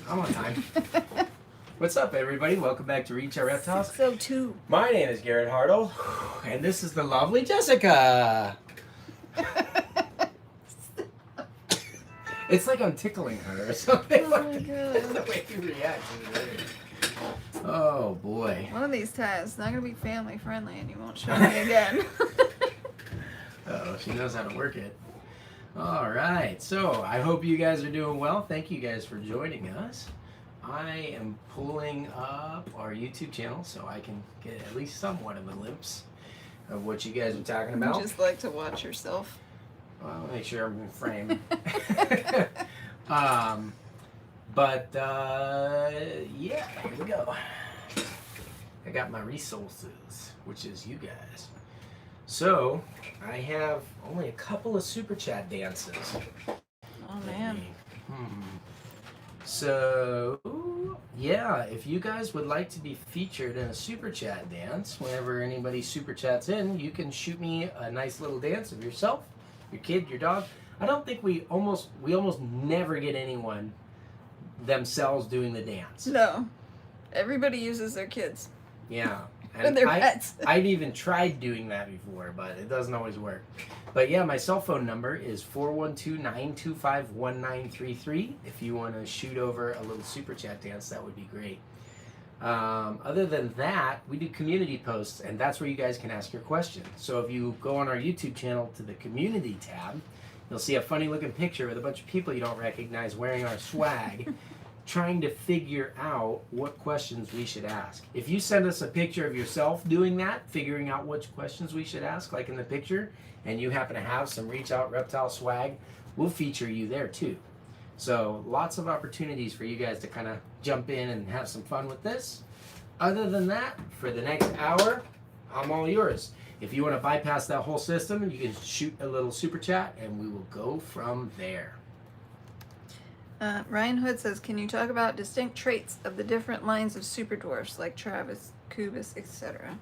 I'm on time. What's up, everybody? Welcome back to Reach Our Reptiles. 602. My name is Garrett Hartle, and this is the lovely Jessica. It's like I'm tickling her or something. Oh my God. The way you react is weird. Oh boy. One of these times, it's not going to be family friendly and you won't show me again. Oh, she knows how to work it. All right, so I hope you guys are doing well. Thank you guys for joining us. I am pulling up our YouTube channel so I can get at least somewhat of a glimpse of what you guys are talking about. You just like to watch yourself. Well, I'll make sure I'm in frame. Yeah, here we go. I got my resources, which is you guys. So, I have only a couple of super chat dances. Oh man. So, yeah, if you guys would like to be featured in a super chat dance, whenever anybody super chats in, you can shoot me a nice little dance of yourself, your kid, your dog. I don't think we almost never get anyone themselves doing the dance. No. Everybody uses their kids. Yeah. And their pets. I've even tried doing that before, but it doesn't always work. But yeah, my cell phone number is 412-925-1933. If you want to shoot over a little super chat dance, that would be great. Other than that, we do community posts, and that's where you guys can ask your questions. So if you go on our YouTube channel to the community tab, you'll see a funny looking picture with a bunch of people you don't recognize wearing our swag, trying to figure out what questions we should ask. If you send us a picture of yourself doing that, figuring out which questions we should ask, like in the picture, and you happen to have some Reach Out Reptile swag, we'll feature you there too. So lots of opportunities for you guys to kind of jump in and have some fun with this. Other than that, for the next hour, I'm all yours. If you want to bypass that whole system, you can shoot a little super chat and we will go from there. Ryan Hood says, can you talk about distinct traits of the different lines of super dwarfs like Travis, Cubus, etc.?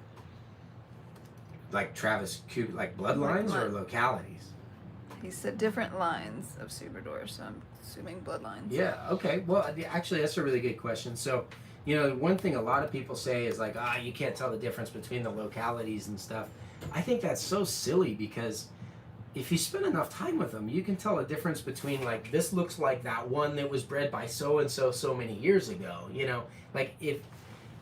Like Travis, like bloodlines or localities? He said different lines of super dwarfs, so I'm assuming bloodlines. Yeah, okay. Well, actually, that's a really good question. So, you know, one thing a lot of people say is like, you can't tell the difference between the localities and stuff. I think that's so silly because if you spend enough time with them, you can tell a difference between, like, this looks like that one that was bred by so-and-so so many years ago. You know, like, if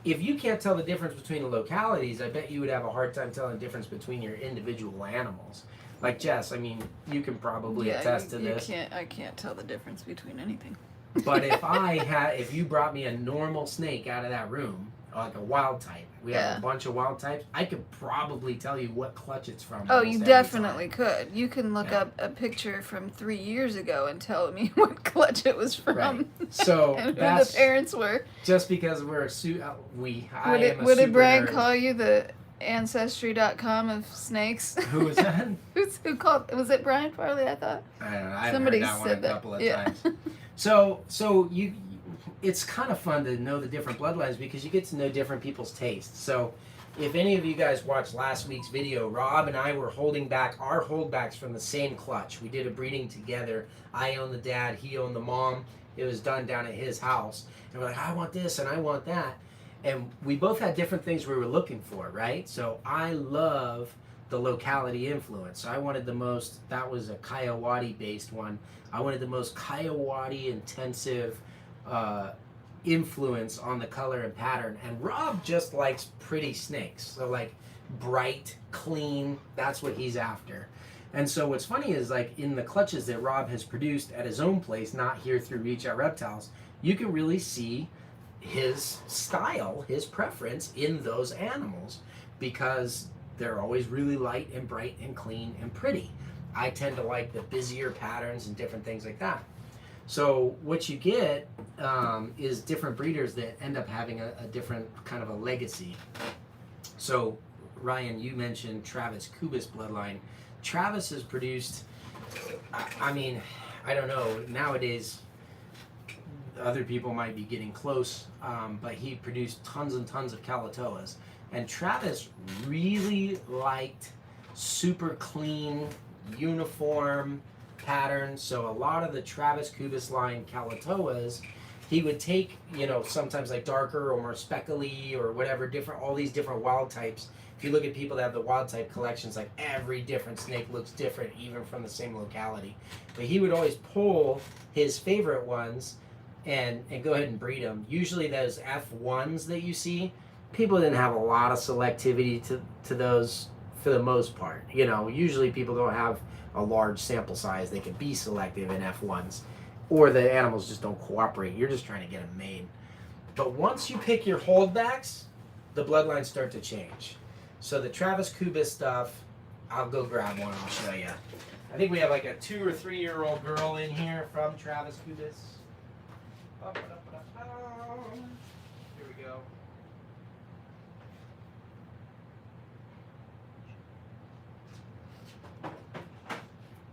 you can't tell the difference between the localities, I bet you would have a hard time telling the difference between your individual animals. Like Jess, I mean, you can probably attest to this. I can't tell the difference between anything. But if you brought me a normal snake out of that room, like a wild type, we have a bunch of wild types, I could probably tell you what clutch it's from. Oh, you definitely could. You can look up a picture from 3 years ago and tell me what clutch it was from. Right. So and who the parents were. Just because we're a Would did Brian call you the Ancestry.com of snakes? Who was that? Who called? Was it Brian Farley? I thought. I don't know. Somebody heard that said one a couple of times. Yeah. So it's kind of fun to know the different bloodlines because you get to know different people's tastes. So if any of you guys watched last week's video, Rob and I were holding back our holdbacks from the same clutch. We did a breeding together. I owned the dad, he owned the mom. It was done down at his house. And we're like, I want this and I want that. And we both had different things we were looking for, right? So I love the locality influence. So I wanted that was a Kayuadi based one. I wanted the most Kayuadi intensive influence on the color and pattern. And Rob just likes pretty snakes. So like bright, clean, that's what he's after. And so what's funny is like in the clutches that Rob has produced at his own place, not here through Reach Out Reptiles, you can really see his style, his preference in those animals because they're always really light and bright and clean and pretty. I tend to like the busier patterns and different things like that. So what you get is different breeders that end up having a different kind of a legacy. So Ryan, you mentioned Travis Cubus bloodline. Travis has produced, I mean, I don't know, nowadays other people might be getting close, but he produced tons and tons of Kalatoas. And Travis really liked super clean, uniform patterns. So a lot of the Travis Cubus line Kalatoas he would take, you know, sometimes like darker or more speckly or whatever, different, all these different wild types. If you look at people that have the wild type collections, like every different snake looks different, even from the same locality. But he would always pull his favorite ones and go ahead and breed them. Usually those F1s that you see, people didn't have a lot of selectivity to those for the most part. You know, usually people don't have a large sample size. They can be selective in F1s, or the animals just don't cooperate. You're just trying to get them made. But once you pick your holdbacks, the bloodlines start to change. So the Travis Kubis stuff, I'll go grab one. I'll show you. I think we have like a 2 or 3 year old girl in here from Travis Kubis. Here we go.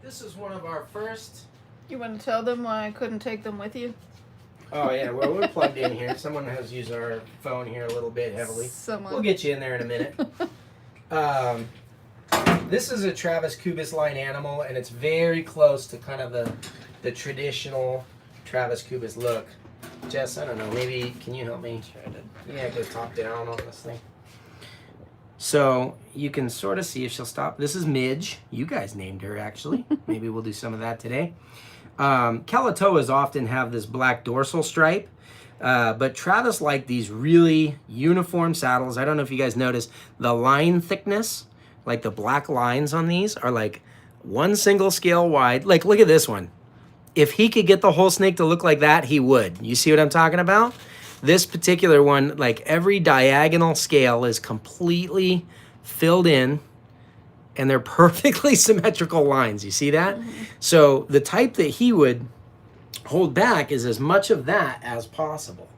This is one of our first. You want to tell them why I couldn't take them with you? Oh yeah, well we're plugged in here. Someone has used our phone here a little bit heavily. Someone. We'll get you in there in a minute. This is a Travis Kubis line animal, and it's very close to kind of the traditional Travis Kubis look. Jess, I don't know, maybe can you help me? Yeah, go top down on this thing. So you can sort of see if she'll stop. This is Midge. You guys named her, actually. Maybe we'll do some of that today. Kalatoas often have this black dorsal stripe, but Travis liked these really uniform saddles. I don't know if you guys noticed the line thickness, like the black lines on these are like one single scale wide. Like, look at this one. If he could get the whole snake to look like that, he would. You see what I'm talking about? This particular one, like every diagonal scale is completely filled in, and they're perfectly symmetrical lines. You see that? Mm-hmm. So the type that he would hold back is as much of that as possible.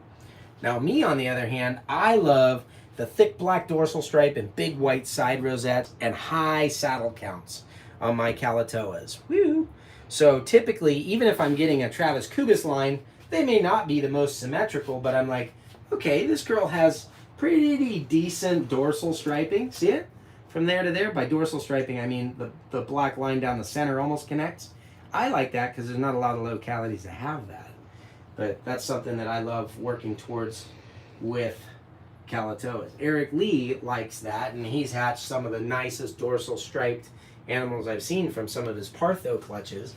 Now me, on the other hand, I love the thick black dorsal stripe and big white side rosettes and high saddle counts on my Kalatoas. Woo! So typically, even if I'm getting a Travis Kubis line, they may not be the most symmetrical, but I'm like, okay, this girl has pretty decent dorsal striping. See it? From there to there. By dorsal striping, I mean the black line down the center almost connects. I like that because there's not a lot of localities that have that. But that's something that I love working towards with Kalatoas. Eric Lee likes that, and he's hatched some of the nicest dorsal striped animals I've seen from some of his Partho clutches.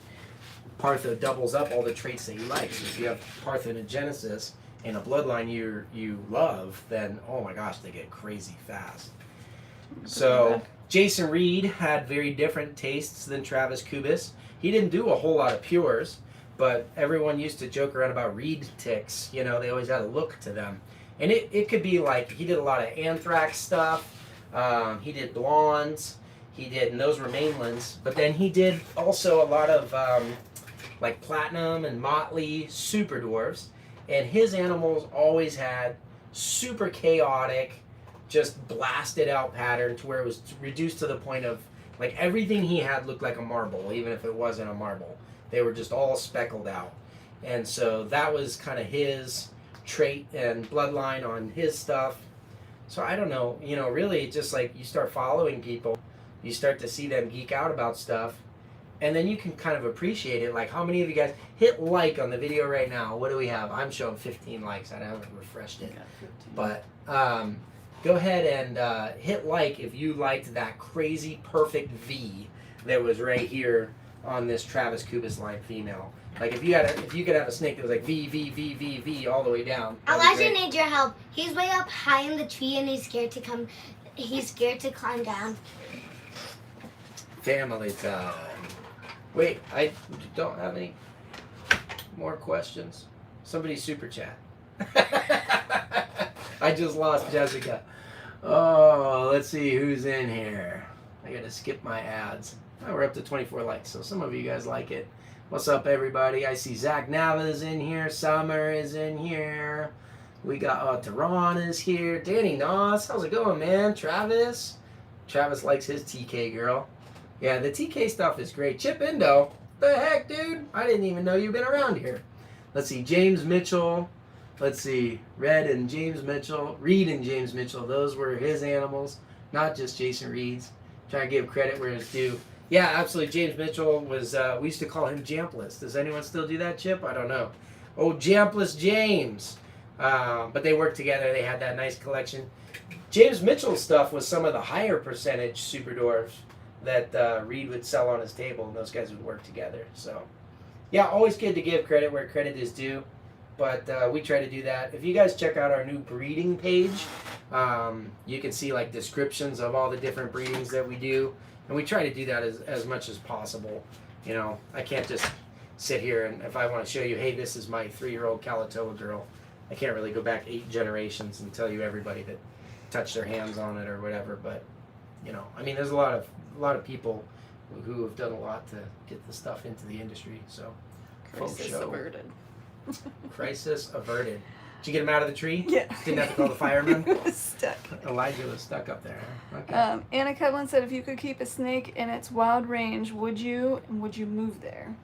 Partho doubles up all the traits that he likes. If you have parthenogenesis in a bloodline you love, then oh my gosh, they get crazy fast. So Jason Reed had very different tastes than Travis Kubis. He didn't do a whole lot of pures, but everyone used to joke around about Retics. You know, they always had a look to them. And it could be like, he did a lot of anthrax stuff. He did blondes. He did, and those were mainlands. But then he did also a lot of like platinum and Motley super dwarves. And his animals always had super chaotic, just blasted out pattern to where it was reduced to the point of like everything he had looked like a marble, even if it wasn't a marble. They were just all speckled out. And so that was kind of his trait and bloodline on his stuff. So I don't know, you know, really just like you start following people, you start to see them geek out about stuff, and then you can kind of appreciate it. Like, how many of you guys hit like on the video right now? What do we have? I'm showing 15 likes. I haven't refreshed it. But go ahead and hit like if you liked that crazy perfect V that was right here on this Travis Kubis line female. Like if you could have a snake that was like V, V, V, V, V all the way down. Elijah needs your help. He's way up high in the tree and he's scared to climb down. Family time. Wait, I don't have any more questions. Somebody super chat. I just lost Jessica. Oh, let's see who's in here. I gotta skip my ads. Oh, we're up to 24 likes, so some of you guys like it. What's up, everybody? I see Zach Nava's in here. Summer is in here. We got Tehran is here. Danny Noss, how's it going, man? Travis likes his TK girl. Yeah, the TK stuff is great. Chip Indo, the heck, dude? I didn't even know you've been around here. Let's see, James Mitchell. Let's see, Reed and James Mitchell. Those were his animals, not just Jason Reed's. Trying to give credit where it's due. Yeah, absolutely. James Mitchell was, we used to call him Jampless. Does anyone still do that, Chip? I don't know. Oh, Jampless James. But they worked together. They had that nice collection. James Mitchell's stuff was some of the higher percentage super dwarves that Reed would sell on his table, and those guys would work together. So, yeah, always good to give credit where credit is due. But we try to do that. If you guys check out our new breeding page, you can see like descriptions of all the different breedings that we do. And we try to do that as much as possible. You know, I can't just sit here and if I want to show you, hey, this is my 3-year-old Kalatoa girl, I can't really go back 8 generations and tell you everybody that touched their hands on it or whatever. But, you know, I mean, there's a lot of people who have done a lot to get the stuff into the industry. So, Crisis averted. Crisis averted. Did you get him out of the tree? Yeah. Didn't have to call the fireman? It was stuck. Elijah was stuck up there. Huh? Okay. Anna Cudlin said, if you could keep a snake in its wild range, would you? And would you move there?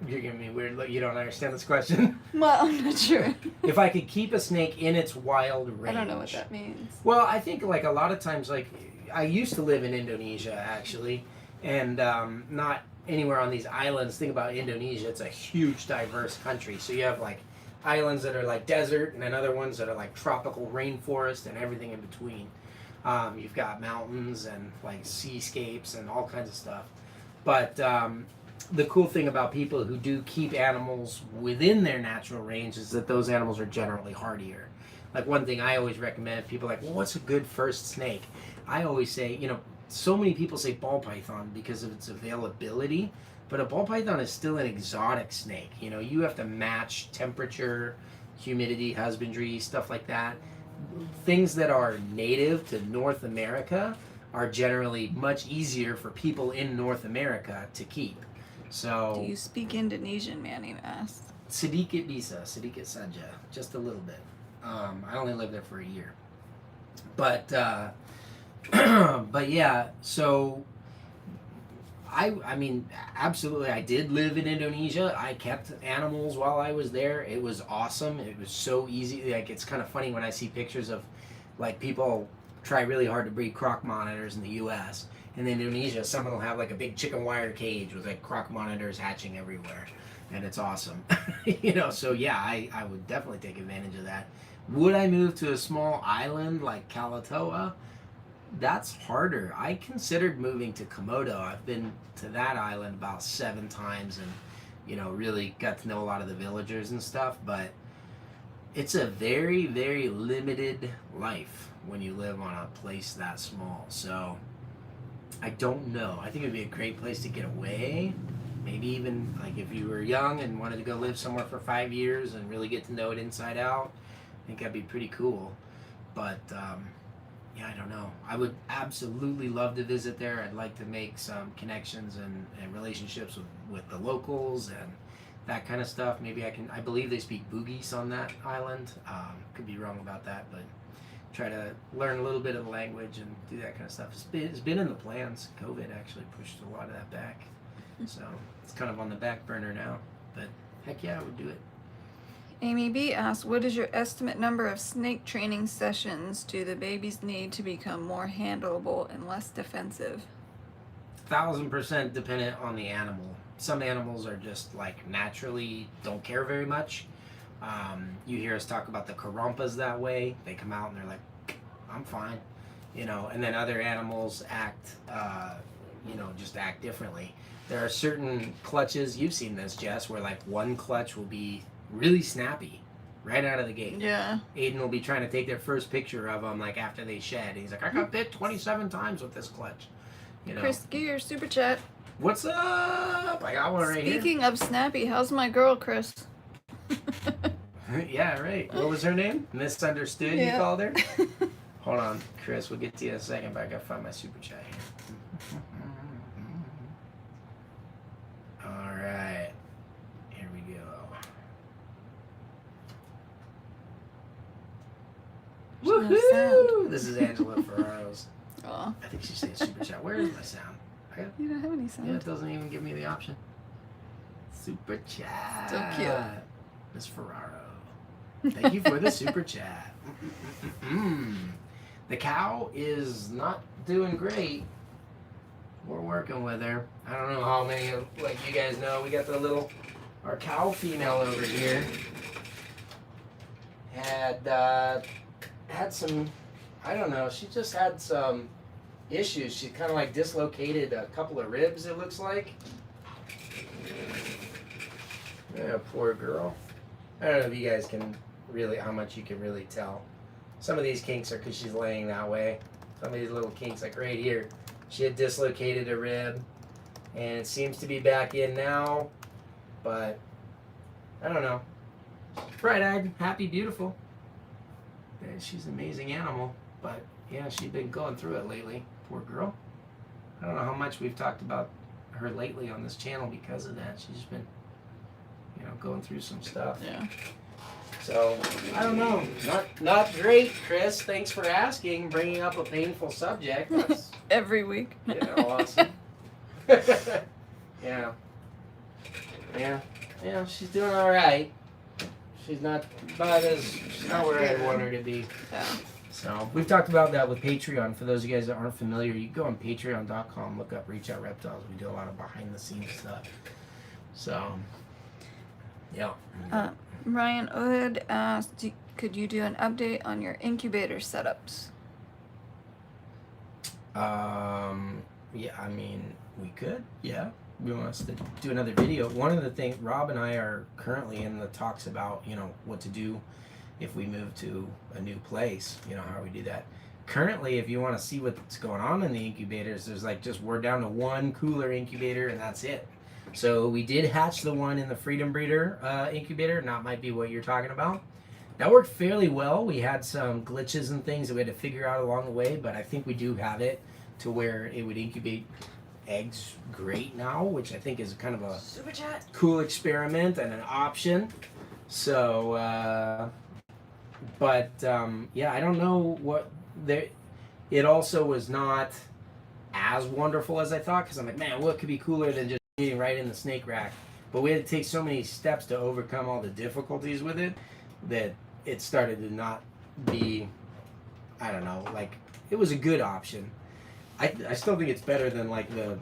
You're giving me a weird look. You don't understand this question? Well, I'm not sure. If I could keep a snake in its wild range. I don't know what that means. Well, I think like a lot of times, like I used to live in Indonesia actually, and not anywhere on these islands. Think about Indonesia; it's a huge, diverse country. So you have like islands that are like desert, and then other ones that are like tropical rainforest, and everything in between. You've got mountains and like seascapes and all kinds of stuff. But the cool thing about people who do keep animals within their natural range is that those animals are generally hardier. Like one thing I always recommend, people are like, well, what's a good first snake? I always say, you know, so many people say ball python because of its availability, but a ball python is still an exotic snake. You know, you have to match temperature, humidity, husbandry, stuff like that. Things that are native to North America are generally much easier for people in North America to keep. So, Do you speak Indonesian, Manny asked. Sedikit bisa, sedikit saja, just a little bit. I only lived there for a year, but but yeah. So I mean, absolutely, I did live in Indonesia. I kept animals while I was there. It was awesome. It was so easy. Like it's kind of funny when I see pictures of like people try really hard to breed croc monitors in the U.S. In Indonesia, someone will have like a big chicken wire cage with like croc monitors hatching everywhere, and it's awesome. You know, so yeah, I would definitely take advantage of that. Would I move to a small island like Kalatoa? That's harder. I considered moving to Komodo. I've been to that island about 7 times and, you know, really got to know a lot of the villagers and stuff, but it's a very, very limited life when you live on a place that small. So I don't know. I think it'd be a great place to get away. Maybe even like if you were young and wanted to go live somewhere for 5 years and really get to know it inside out, I think that'd be pretty cool. But yeah, I don't know. I would absolutely love to visit there. I'd like to make some connections and relationships with the locals and that kind of stuff. Maybe I believe they speak Bugis on that island. Could be wrong about that, but try to learn a little bit of the language and do that kind of stuff. It's been in the plans. COVID actually pushed a lot of that back. So it's kind of on the back burner now. But heck yeah, I would do it. Amy B asked, what is your estimate number of snake training sessions do the babies need to become more handleable and less defensive? 1000% dependent on the animal. Some animals are just like naturally don't care very much. You hear us talk about the Karompas that way. They come out and they're like, I'm fine, you know. And then other animals act, you know, just act differently. There are certain clutches, you've seen this, Jess, where like one clutch will be really snappy right out of the gate. Yeah. Aiden will be trying to take their first picture of them like after they shed. He's like, I got bit 27 times with this clutch. You know. Chris Gear, super chat. What's up? I got one right here. Speaking of snappy, how's my girl, Chris? Yeah, right. What was her name? Misunderstood, Yeah. you called her? Hold on, Chris. We'll get to you in a second, but I gotta find my super chat here. All right. Here we go. There's no Woohoo! This is Angela Ferraro's. Aw, I think she's saying super chat. Where is my sound? you don't have any sound. Yeah, it doesn't even give me the option. Super chat. So cute. Miss Ferraro. Thank you for the super chat. The cow is not doing great. we're working with her. I don't know how many, like you guys know, we got our cow female over here. Had some, I don't know, she just had some issues. She kind of like dislocated a couple of ribs, it looks like. Yeah, poor girl. I don't know if you guys can really, how much you can really tell. Some of these kinks are because she's laying that way. Some of these little kinks, like right here, she had dislocated a rib, and it seems to be back in now, but I don't know. Bright-eyed, happy, beautiful. And she's an amazing animal, but yeah, she's been going through it lately. Poor girl. I don't know how much we've talked about her lately on this channel because of that. She's been, going through some stuff. Yeah. So, I don't know. Not great, Chris. Thanks for asking, bringing up a painful subject. That's, Every week. awesome. Yeah. Yeah, she's doing all right. She's not where I want her to be. Yeah. So, we've talked about that with Patreon. For those of you guys that aren't familiar, you can go on patreon.com, look up Reach Out Reptiles. We do a lot of behind-the-scenes stuff. So, yeah. Ryan Ood asked, could you do an update on your incubator setups? Yeah, I mean, we could, yeah. You want us to do another video? One of the things, Rob and I are currently in the talks about, what to do if we move to a new place, how we do that. Currently, if you want to see what's going on in the incubators, there's we're down to one cooler incubator and that's it. So we did hatch the one in the Freedom Breeder incubator, and that might be what you're talking about. That worked fairly well. We had some glitches and things that we had to figure out along the way, but I think we do have it to where it would incubate eggs great now, which I think is kind of a Super chat. cool experiment and an option. So, yeah, I don't know what there. It also was not as wonderful as I thought, because I'm like, man, what could be cooler than just being right in the snake rack? But we had to take so many steps to overcome all the difficulties with it that it started to not be, I don't know, like, it was a good option. I still think it's better than like the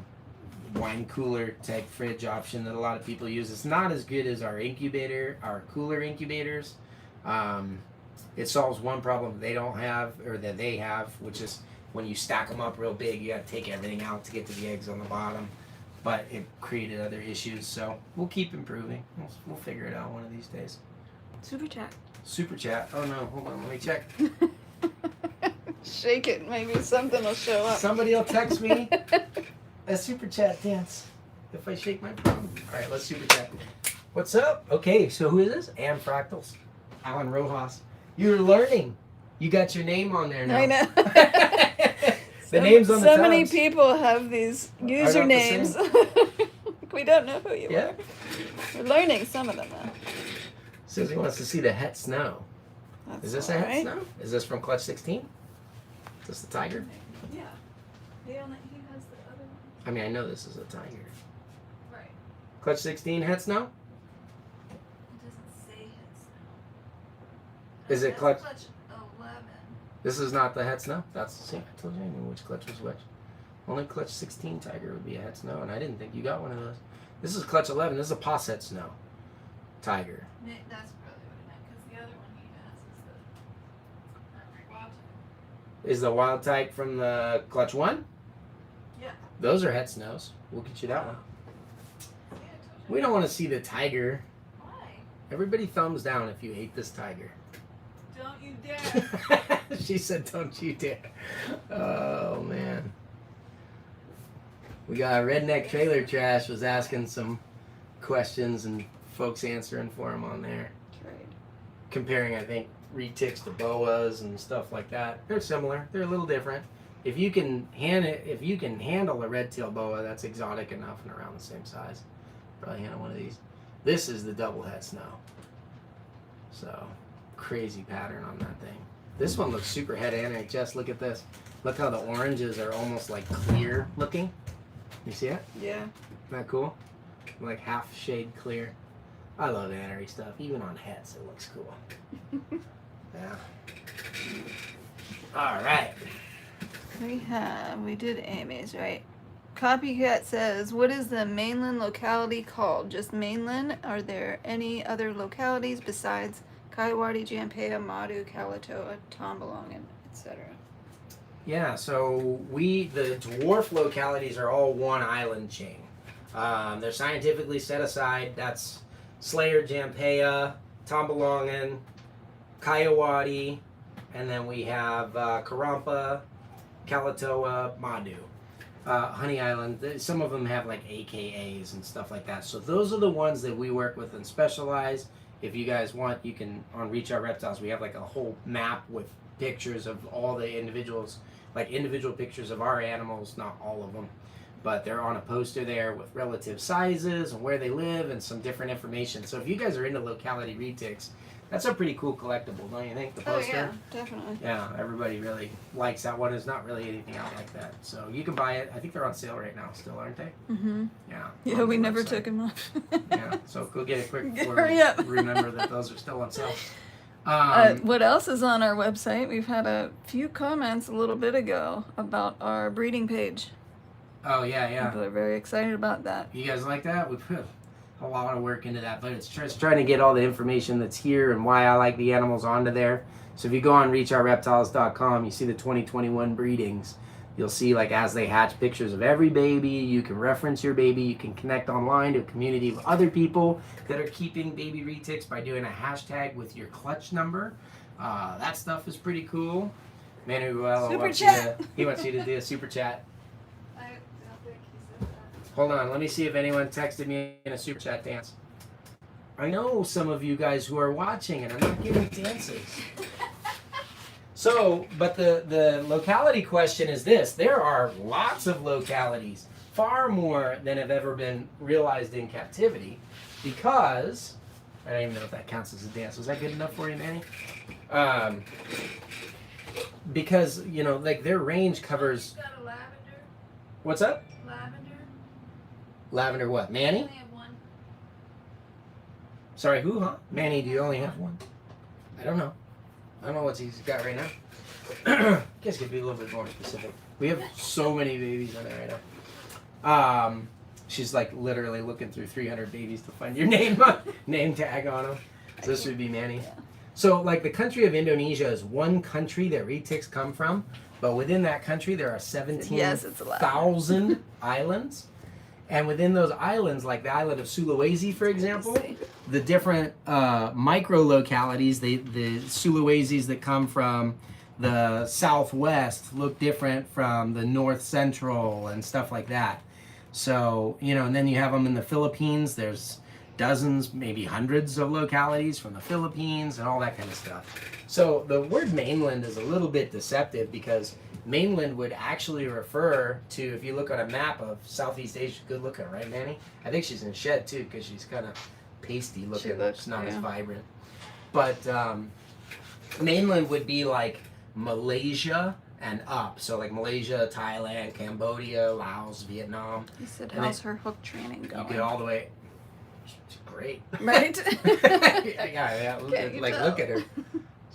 wine cooler type fridge option that a lot of people use. It's not as good as our cooler incubators. It solves one problem they don't have, or that they have, which is when you stack them up real big, you got to take everything out to get to the eggs on the bottom. But it created other issues, so we'll keep improving. We'll figure it out one of these days. Super chat. Super chat. Oh no, hold on, let me check. Shake it, maybe something will show up. Somebody will text me a super chat dance if I shake my phone. All right, let's super chat. What's up? Okay, so who is this? Ann Fractals. Alan Rojas. You're learning. You got your name on there now. I know. The names on the So tabs. many people have these usernames. We don't know who you are. We're learning some of them though. Says he wants to see the het snow. That's Is this a all het right. snow? Is this from Clutch 16? Is this the tiger? Yeah. He has the other one. I mean, I know this is a tiger. Right. Clutch 16 het snow? It doesn't say het snow. Is it clutch? Clutch 11. This is not the het snow? That's the same. I told you I knew which clutch was which. Only Clutch 16 tiger would be a het snow, and I didn't think you got one of those. This is Clutch 11. This is a posset snow tiger. That's probably what it meant, because the other one he has is the wild type. Is the wild type from the Clutch 1? Yeah. Those are het snows. We'll get you that one. We don't want to see the tiger. Why? Everybody thumbs down if you hate this tiger. Don't you dare. She said, don't you dare. Oh, man. We got Redneck Trailer Trash was asking some questions and folks answering for him on there. Right. Comparing, I think, retics to boas and stuff like that. They're similar. They're a little different. If you can handle a red-tailed boa, that's exotic enough and around the same size. Probably handle one of these. This is the double het snow. So, crazy pattern on that thing. This one looks super het anteric. Just look at this. Look how the oranges are almost like clear looking. You see it? Yeah. Isn't that cool? Like half shade clear. I love annery stuff. Even on hets, it looks cool. Yeah. All right. We did Amy's, right? Copycat says, what is the mainland locality called? Just mainland? Are there any other localities besides Kayuadi, Jampea, Madu, Kalatoa, Tombolongan, etc.? Yeah, so the dwarf localities are all one island chain. They're scientifically set aside. That's Selayer, Jampea, Tombolongan, Kayuadi, and then we have Karompa, Kalatoa, Madu. Honey Island, some of them have like AKAs and stuff like that. So those are the ones that we work with and specialize. If you guys want, you can, on Reach Our Reptiles, we have like a whole map with pictures of all the individuals, like individual pictures of our animals, not all of them. But they're on a poster there with relative sizes and where they live and some different information. So if you guys are into locality retics, that's a pretty cool collectible, don't you think? The poster? Oh yeah, definitely. Yeah, everybody really likes that one. There's not really anything out like that. So you can buy it. I think they're on sale right now still, aren't they? Mm-hmm. Yeah. Yeah, we never took them off. Yeah, so go get it quick before Hurry we up. remember that those are still on sale. What else is on our website? We've had a few comments a little bit ago about our breeding page. Oh, yeah. People are very excited about that. You guys like that? We put a lot of work into that, but it's just trying to get all the information that's here and why I like the animals onto there. So if you go on reachourreptiles.com, you see the 2021 breedings. You'll see, like, as they hatch, pictures of every baby. You can reference your baby. You can connect online to a community of other people that are keeping baby retics by doing a hashtag with your clutch number. That stuff is pretty cool. Manuel wants you to do a super chat. Hold on, let me see if anyone texted me in a super chat dance. I know some of you guys who are watching and I'm not giving dances. So, but the locality question is this. There are lots of localities, far more than have ever been realized in captivity, because, I don't even know if that counts as a dance. Was that good enough for you, Manny? Because, you know, like their range covers... Got a lavender. What's up? Lavender. Lavender what? Manny? I only have one. Sorry, who, huh? Manny, do you only have one? I don't know. I don't know what he's got right now. I guess could be a little bit more specific. We have so many babies on there right now. She's like literally looking through 300 babies to find your name tag on them. So this would be Manny. Yeah. So like the country of Indonesia is one country that retics come from, but within that country there are 17,000 islands. And within those islands, like the island of Sulawesi, for example, the different micro-localities, the Sulawesis that come from the southwest look different from the north central and stuff like that. So, you know, and then you have them in the Philippines. There's dozens, maybe hundreds of localities from the Philippines and all that kind of stuff. So the word mainland is a little bit deceptive because mainland would actually refer to, if you look on a map of Southeast Asia, good looking, right, Manny? I think she's in shed too because she's kind of pasty looking. It's not as vibrant. But mainland would be like Malaysia and up. So like Malaysia, Thailand, Cambodia, Laos, Vietnam. He said, how's her hook training going? You get all the way. She's great. Right? yeah. Look at her.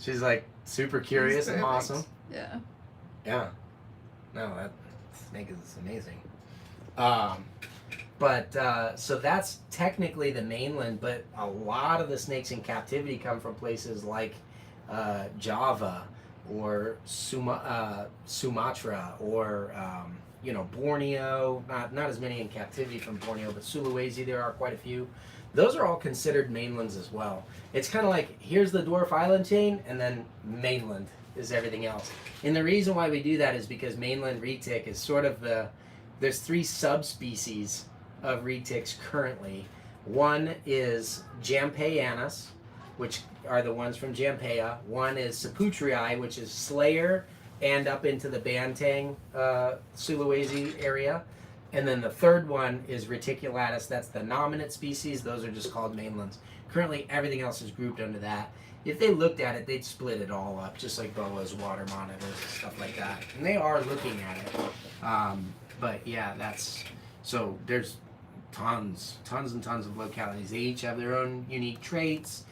She's like super curious and awesome. Yeah. Yeah. No, that snake is amazing. So that's technically the mainland, but a lot of the snakes in captivity come from places like Java or Sumatra or Borneo. Not as many in captivity from Borneo, but Sulawesi there are quite a few. Those are all considered mainlands as well. It's kind of like here's the dwarf island chain, and then mainland is everything else. And the reason why we do that is because mainland retic is sort of there's 3 subspecies of retics currently. One is Jampeanus, which are the ones from Jampea. One is Satuprai, which is Selayer and up into the Bantang, Sulawesi area. And then the third one is Reticulatus. That's the nominate species. Those are just called mainlands. Currently, everything else is grouped under that. If they looked at it, they'd split it all up, just like BOA's water monitors and stuff like that. And they are looking at it. But yeah, so there's tons and tons of localities. They each have their own unique traits.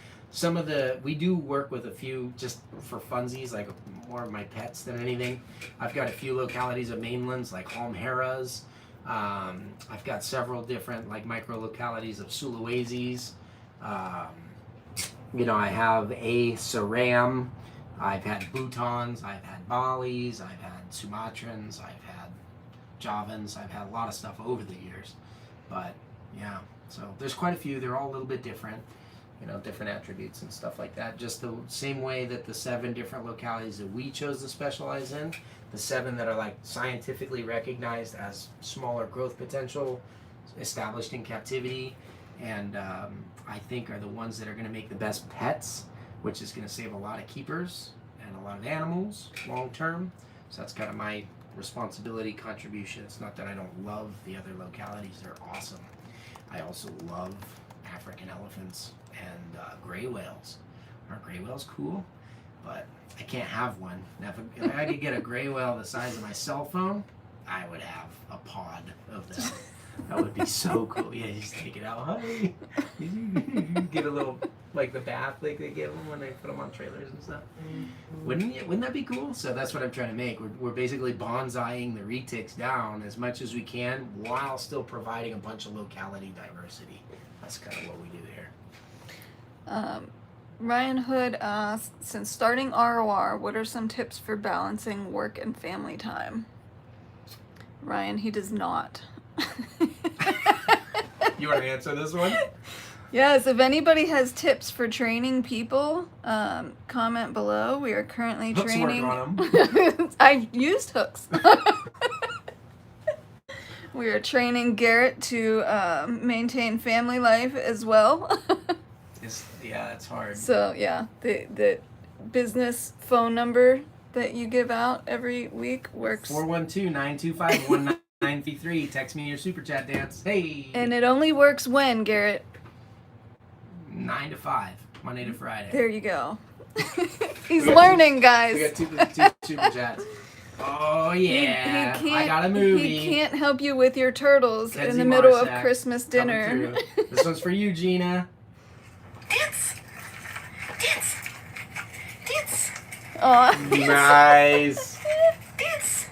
We do work with a few just for funsies, like more of my pets than anything. I've got a few localities of mainlands, like Halmheras, I've got several different like micro localities of Sulawesi's. You know, I have a Seram. I've had Bhutans. I've had Balis. I've had Sumatrans. I've had Javans. I've had a lot of stuff over the years. But yeah, so there's quite a few. They're all a little bit different. You know, different attributes and stuff like that. Just the same way that the 7 different localities that we chose to specialize in, the 7 that are like scientifically recognized as smaller growth potential, established in captivity, and I think are the ones that are going to make the best pets, which is going to save a lot of keepers and a lot of animals long term. So that's kind of my responsibility contribution. It's not that I don't love the other localities. They're awesome. I also love African elephants and gray whales. Aren't gray whales cool? But I can't have one. Now, if I could get a gray whale the size of my cell phone, I would have a pod of them. That would be so cool. Yeah, you just take it out. Hi. Get a little, like the bath like they give them when they put them on trailers and stuff. Wouldn't that be cool? So that's what I'm trying to make. We're basically bonsaiing the Retics down as much as we can while still providing a bunch of locality diversity. That's kind of what we do here. Ryan Hood asks, since starting ROR, what are some tips for balancing work and family time? Ryan, he does not. You want to answer this one? Yes, if anybody has tips for training people, comment below. We are currently Hooks training. work on them. I used hooks. We are training Garrett to maintain family life as well. Yeah, it's hard. So yeah, the business phone number that you give out every week works. 412-925-1933. Text me your super chat dance. Hey. And it only works when, Garrett? 9 to 5, Monday to Friday. There you go. He's learning, guys. We got two super chats. Oh yeah, I got a movie. He can't help you with your turtles Kenzie in the middle of Marsack Christmas dinner. This one's for you, Gina. Dance. Aw. Nice. Dance.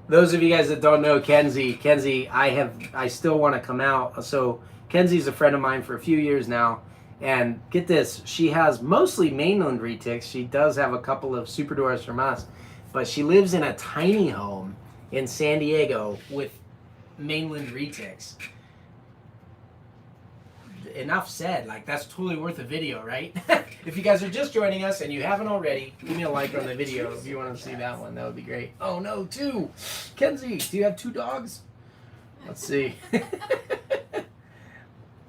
Those of you guys that don't know Kenzie, I still want to come out. So Kenzie's a friend of mine for a few years now, and get this, she has mostly mainland retics. She does have a couple of super dwarfs from us, but she lives in a tiny home in San Diego with mainland retics. Enough said. Like, that's totally worth a video, right? If you guys are just joining us and you haven't already, give me a like on the video if you want to see that one. That would be great. Oh no, 2. Kenzie, do you have 2 dogs? Let's see.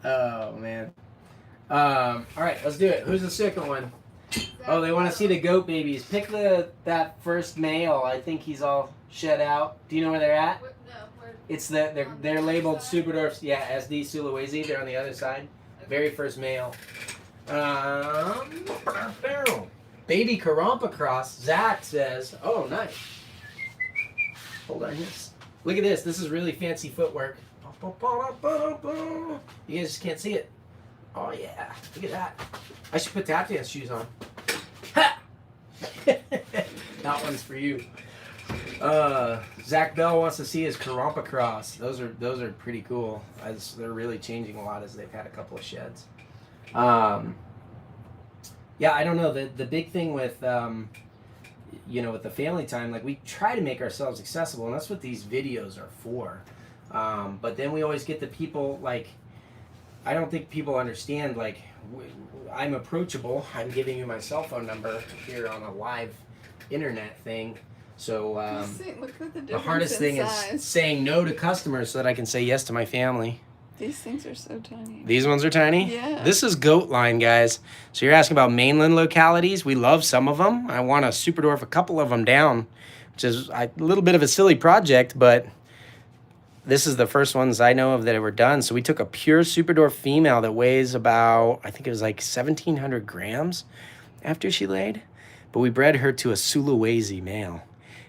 Oh man. All right, let's do it. Who's the second one? Oh, they want to see the goat babies. Pick that first male. I think he's all shed out. Do you know where they're at? It's they're labeled super dwarfs. Yeah, SD Sulawesi. They're on the other side. Very first male. Baby Karompa cross. Zach says, "Oh, nice." Hold on, yes. Look at this. This is really fancy footwork. You guys just can't see it. Oh yeah, look at that. I should put tap dance shoes on. Ha! That one's for you. Zach Bell wants to see his Karompa cross. Those are pretty cool. They're really changing a lot as they've had a couple of sheds. Yeah, I don't know. The big thing with with the family time, like, we try to make ourselves accessible, and that's what these videos are for. But then we always get the people, like, I don't think people understand, like, I'm approachable. I'm giving you my cell phone number here on a live internet thing. So Look at the hardest thing is saying no to customers so that I can say yes to my family. These things are so tiny. These ones are tiny? Yeah. This is goat line, guys. So you're asking about mainland localities. We love some of them. I want to super dwarf a couple of them down, which is a little bit of a silly project, but this is the first ones I know of that were done. So we took a pure super dwarf female that weighs about, I think it was like 1,700 grams after she laid. But we bred her to a Sulawesi male.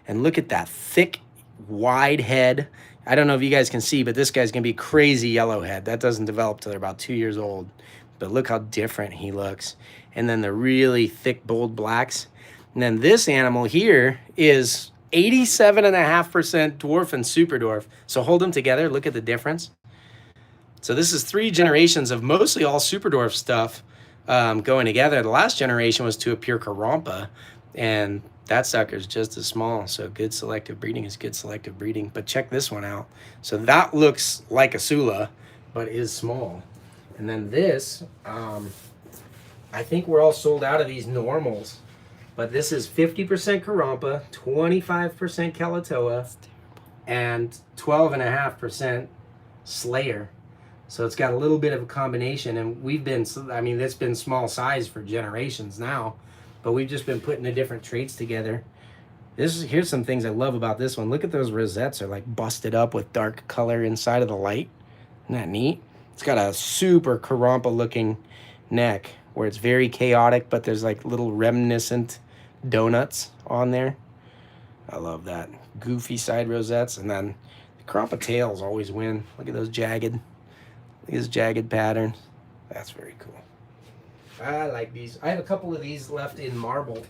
And look at that thick, wide head. I don't know if you guys can see, but this guy's going to be crazy yellow head. That doesn't develop till they're about 2 years old. But look how different he looks. And then the really thick, bold blacks. And then this animal here is 87.5% dwarf and super dwarf. So hold them together. Look at the difference. So this is 3 generations of mostly all super dwarf stuff going together. The last generation was to a pure Karompa, and that sucker's just as small. So good selective breeding is good selective breeding. But check this one out. So that looks like a Sula, but is small. And then this, I think we're all sold out of these normals. But this is 50% Karompa, 25% Kalatoa, and 12.5% Selayer. So it's got a little bit of a combination, and we've been, I mean, it's been small size for generations now, but we've just been putting the different traits together. Here's some things I love about this one. Look at those rosettes are like busted up with dark color inside of the light. Isn't that neat? It's got a super Karompa looking neck where it's very chaotic, but there's like little reminiscent donuts on there. I love that. Goofy side rosettes, and then the Karompa tails always win. Look at those jagged. These jagged patterns. That's very cool. I like these. I have a couple of these left in marble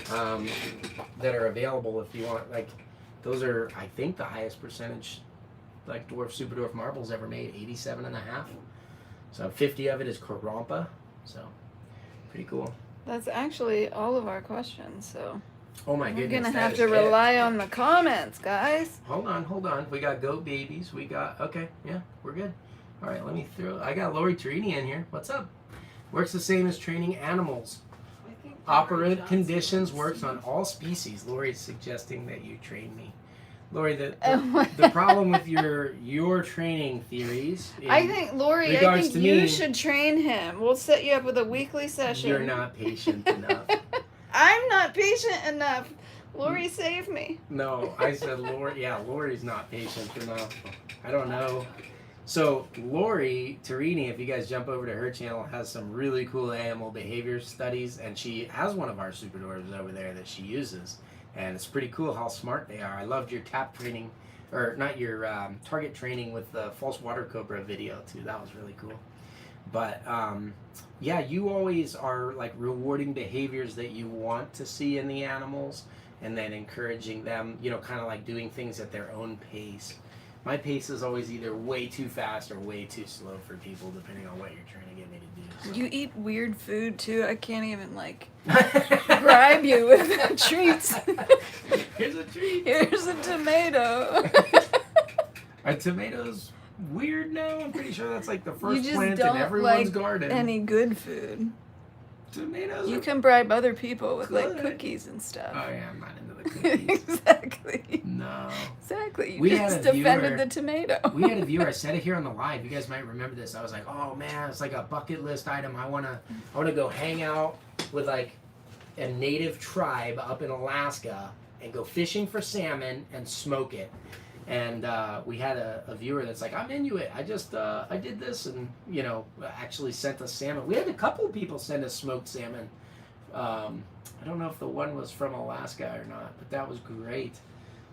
that are available if you want. Like, those are, I think, the highest percentage like dwarf, super dwarf marbles ever made, 87.5. So 50 of it is Karompa. So pretty cool. That's actually all of our questions. So. Oh my goodness. We're gonna have to rely on the comments, guys. Hold on. We got goat babies. We got, okay, yeah, we're good. All right, let me throw, I got Lori Tarini in here. What's up? Works the same as training animals. Operant conditions works on all species. Lori's suggesting that you train me. Lori, the problem with your training theories. I think, Lori, you should train him. We'll set you up with a weekly session. You're not patient enough. I'm not patient enough. Lori, save me. No, I said Lori. Yeah, Lori's not patient enough. I don't know. So Lori Tarini, if you guys jump over to her channel, has some really cool animal behavior studies, and she has one of our super dwarves over there that she uses, and it's pretty cool how smart they are. I loved your tap training, or not your target training with the false water cobra video too. That was really cool. But yeah, you always are like rewarding behaviors that you want to see in the animals, and then encouraging them, you know, kind of like doing things at their own pace. My pace is always either way too fast or way too slow for people, depending on what you're trying to get me to do. So. You eat weird food too. I can't even like bribe you with treats. Here's a treat. Here's a tomato. Are tomatoes weird now? I'm pretty sure that's like the first you just plant don't in everyone's like garden. Any good food. Tomatoes. You can bribe other people with like cookies and stuff. Oh yeah, I'm not into the cookies. Exactly. No. Exactly. You We just had a defended viewer- the tomato. We had a viewer. I said it here on the live. You guys might remember this. I was like, "Oh man, it's like a bucket list item. I wanna go hang out with like a native tribe up in Alaska and go fishing for salmon and smoke it." And we had a viewer that's like, "I'm Inuit. I just I did this and you know actually sent us salmon." We had a couple of people send us smoked salmon. I don't know if the one was from Alaska or not, but that was great.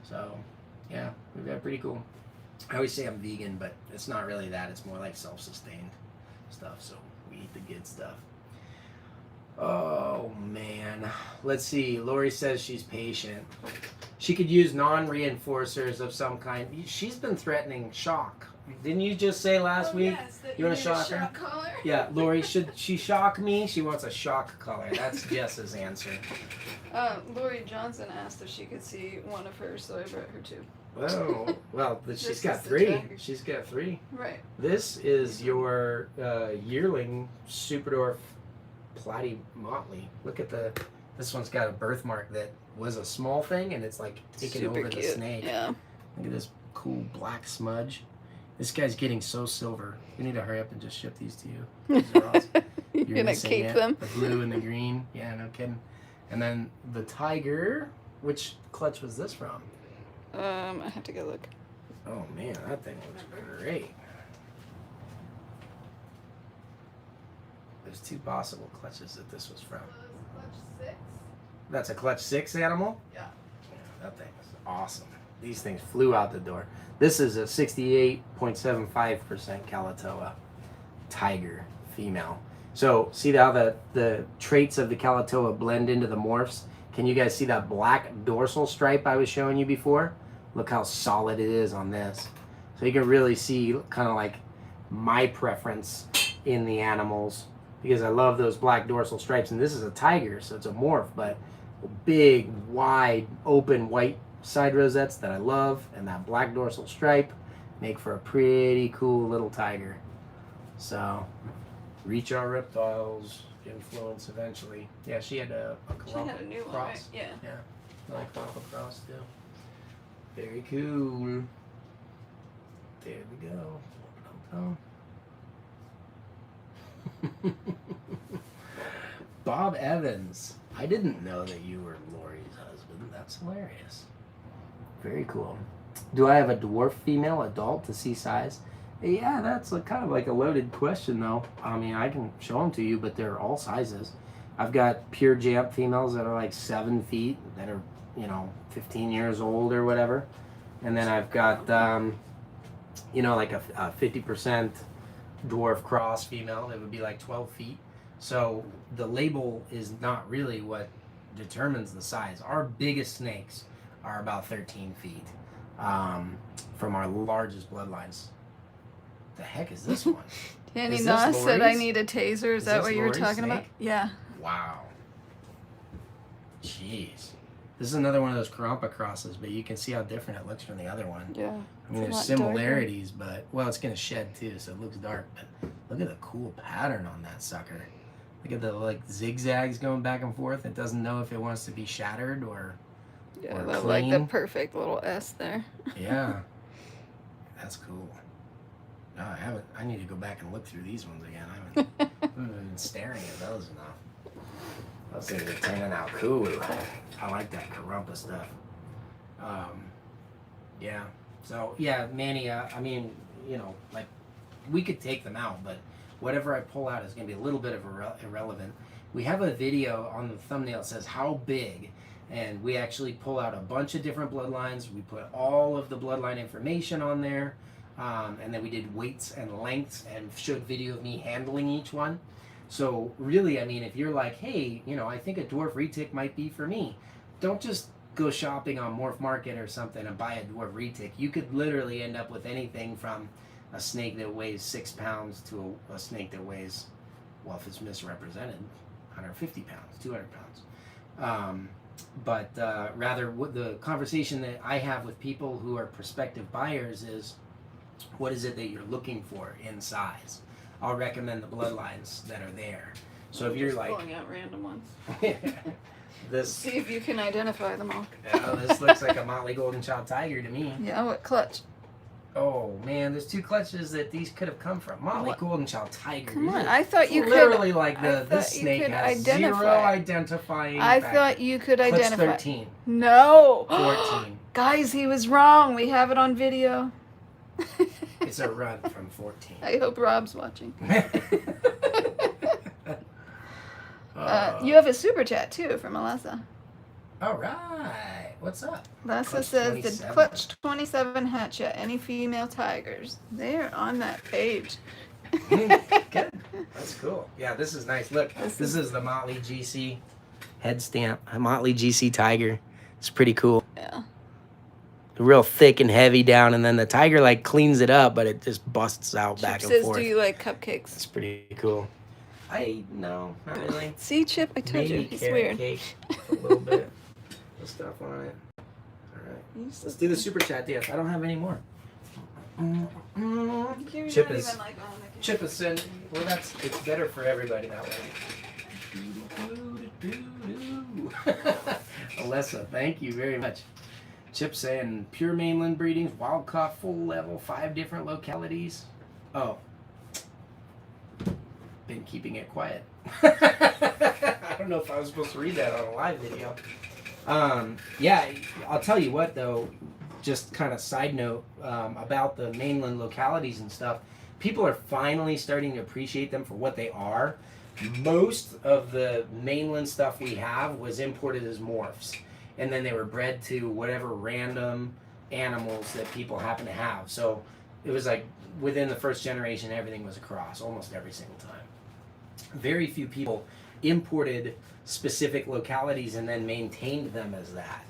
So yeah, we've got pretty cool. I always say I'm vegan, but it's not really that. It's more like self-sustained stuff. So we eat the good stuff. Oh man, let's see. Lori says she's patient. She could use non-reinforcers of some kind. She's been threatening shock. Didn't you just say last week? Yes, you want to shock her? collar? Yeah, Lori, should she shock me? She wants a shock collar. That's Jess's answer. Lori Johnson asked if she could see one of her, so I brought her two. Oh, well, she's This got is the 3. tiger. She's got 3. Right. This is your yearling Super Dwarf Platy Motley. Look at this one's got a birthmark that was a small thing and it's like taking Super over cute. the snake. Yeah. Look at this cool black smudge. This guy's getting so silver. We need to hurry up and just ship these to you. These are awesome. You're gonna missing keep it. them. The blue and the green. Yeah, no kidding. And then the tiger. Which clutch was this from? I have to go look. Oh man, that thing looks great. There's 2 possible clutches that this was from. Clutch 6? That's a clutch 6 animal? Yeah. Yeah, that thing is awesome. These things flew out the door. This is a 68.75% Kalatoa tiger female. So see how the traits of the Kalatoa blend into the morphs? Can you guys see that black dorsal stripe I was showing you before? Look how solid it is on this. So you can really see kind of like my preference in the animals, because I love those black dorsal stripes. And this is a tiger, so it's a morph, but big, wide, open white side rosettes that I love, and that black dorsal stripe make for a pretty cool little tiger. So, reach our reptiles influence eventually. Yeah, she had a She had a new one, right? cross. Yeah. Yeah, like Karompa cross too. Very cool. There we go. Bob Evans. I didn't know that you were Lori's husband. That's hilarious. Very cool. Do I have a dwarf female adult to see size? Yeah, that's kind of like a loaded question, though. I mean, I can show them to you, but they're all sizes. I've got pure jamp females that are like 7 feet, that are, 15 years old or whatever. And then I've got, like a 50% dwarf cross female that would be like 12 feet. So the label is not really what determines the size. Our biggest snakes are about 13 feet from our largest bloodlines. The heck is this one? Danny Is Noss this said I Lori's? need a taser. Is that this what you were Lori's talking about? snake? Yeah. Wow. Jeez. This is another one of those Karompa crosses, but you can see how different it looks from the other one. Yeah. I mean, It's a there's lot similarities, but, well, it's going to shed too, so it looks dark. But look at the cool pattern on that sucker. Look at the, zigzags going back and forth. It doesn't know if it wants to be shattered or Yeah, or I like the clean. perfect little S there. Yeah. That's cool. No, I need to go back and look through these ones again. I haven't been staring at those enough. Those things are turning out cool. I like that Karompa stuff. Yeah. So, yeah, Mania, I mean, we could take them out, but whatever I pull out is going to be a little bit of irrelevant. We have a video on the thumbnail that says how big, and we actually pull out a bunch of different bloodlines. We put all of the bloodline information on there, and then we did weights and lengths and showed video of me handling each one. So really, I mean, if you're like, hey, I think a dwarf retic might be for me, don't just go shopping on Morph Market or something and buy a dwarf retic. You could literally end up with anything from a snake that weighs 6 pounds to a snake that weighs, well, if it's misrepresented, 150 pounds, 200 pounds. But rather, what the conversation that I have with people who are prospective buyers is, what is it that you're looking for in size? I'll recommend the bloodlines that are there. So if you're Just like, pulling out random ones. this, See if you can identify them all. this looks like a Motley Golden Child Tiger to me. Yeah, what clutch? Oh man, there's 2 clutches that these could have come from. Motley What? Golden Child Tiger. Come on, These are I thought you could. literally like I this thought you snake could has identify. 0 identifying. I factor. thought you could Clutch identify. 13, No. 14. Guys, he was wrong. We have it on video. It's a run from 14. I hope Rob's watching. Uh, You have a super chat too from Alessa. all right. What's up? Alessa Clutch says 27. the Clutch 27 hatch yet. Any female tigers? They're on that page. Good. That's cool. Yeah, this is nice. Look, this is the Motley GC head stamp. A Motley GC Tiger. It's pretty cool. Yeah. Real thick and heavy down, and then the tiger cleans it up, but it just busts out Chip back and says, forth. do you like cupcakes? It's pretty cool. No, not really. See, Chip, I told you. Maybe He's carrot weird. cake, a little bit of stuff on it. All right, let's do the super chat dance. I don't have any more. Chip is Chip is saying, well, it's better for everybody that way. Alessa, thank you very much. Chip saying pure mainland breedings, wild caught, full level, 5 different localities. Oh, been keeping it quiet. I don't know if I was supposed to read that on a live video. Yeah, I'll tell you what though, just kind of side note about the mainland localities and stuff. People are finally starting to appreciate them for what they are. Most of the mainland stuff we have was imported as morphs, and then they were bred to whatever random animals that people happen to have. So it was like within the first generation, everything was a cross, almost every single time. Very few people imported specific localities and then maintained them as that.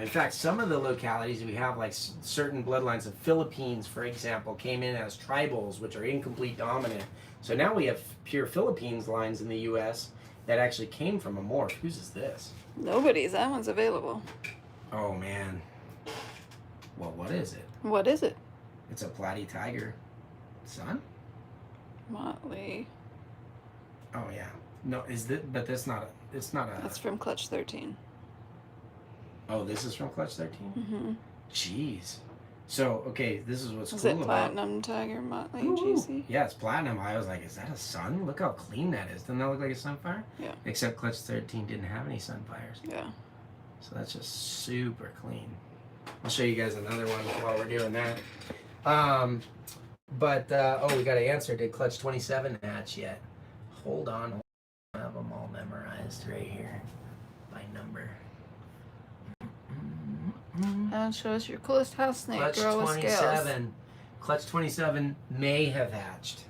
In fact, some of the localities we have, like certain bloodlines of Philippines, for example, came in as tribals, which are incomplete dominant. So now we have pure Philippines lines in the U.S. that actually came from a morph. Whose is this? Nobody's. That one's available. Oh, man. Well, what is it? What is it? It's a platy tiger. Son? Motley. Oh, yeah. No, is that? But that's not a. It's not a. That's from Clutch 13. Oh, this is from Clutch 13? Mm-hmm. Jeez. So, okay, this is what's Is cool it about. Platinum Tiger Motley Ooh. GC? Yeah, it's platinum. I was like, is that a sun? Look how clean that is. Doesn't that look like a sunfire? Yeah. Except Clutch 13 didn't have any sunfires. Yeah. So that's just super clean. I'll show you guys another one while we're doing that. Oh, we got to answer. Did Clutch 27 hatch yet? Hold on. I have them all memorized right here by number. And show us your coolest house snake. Clutch Girl with scales. 27. Clutch 27 may have hatched.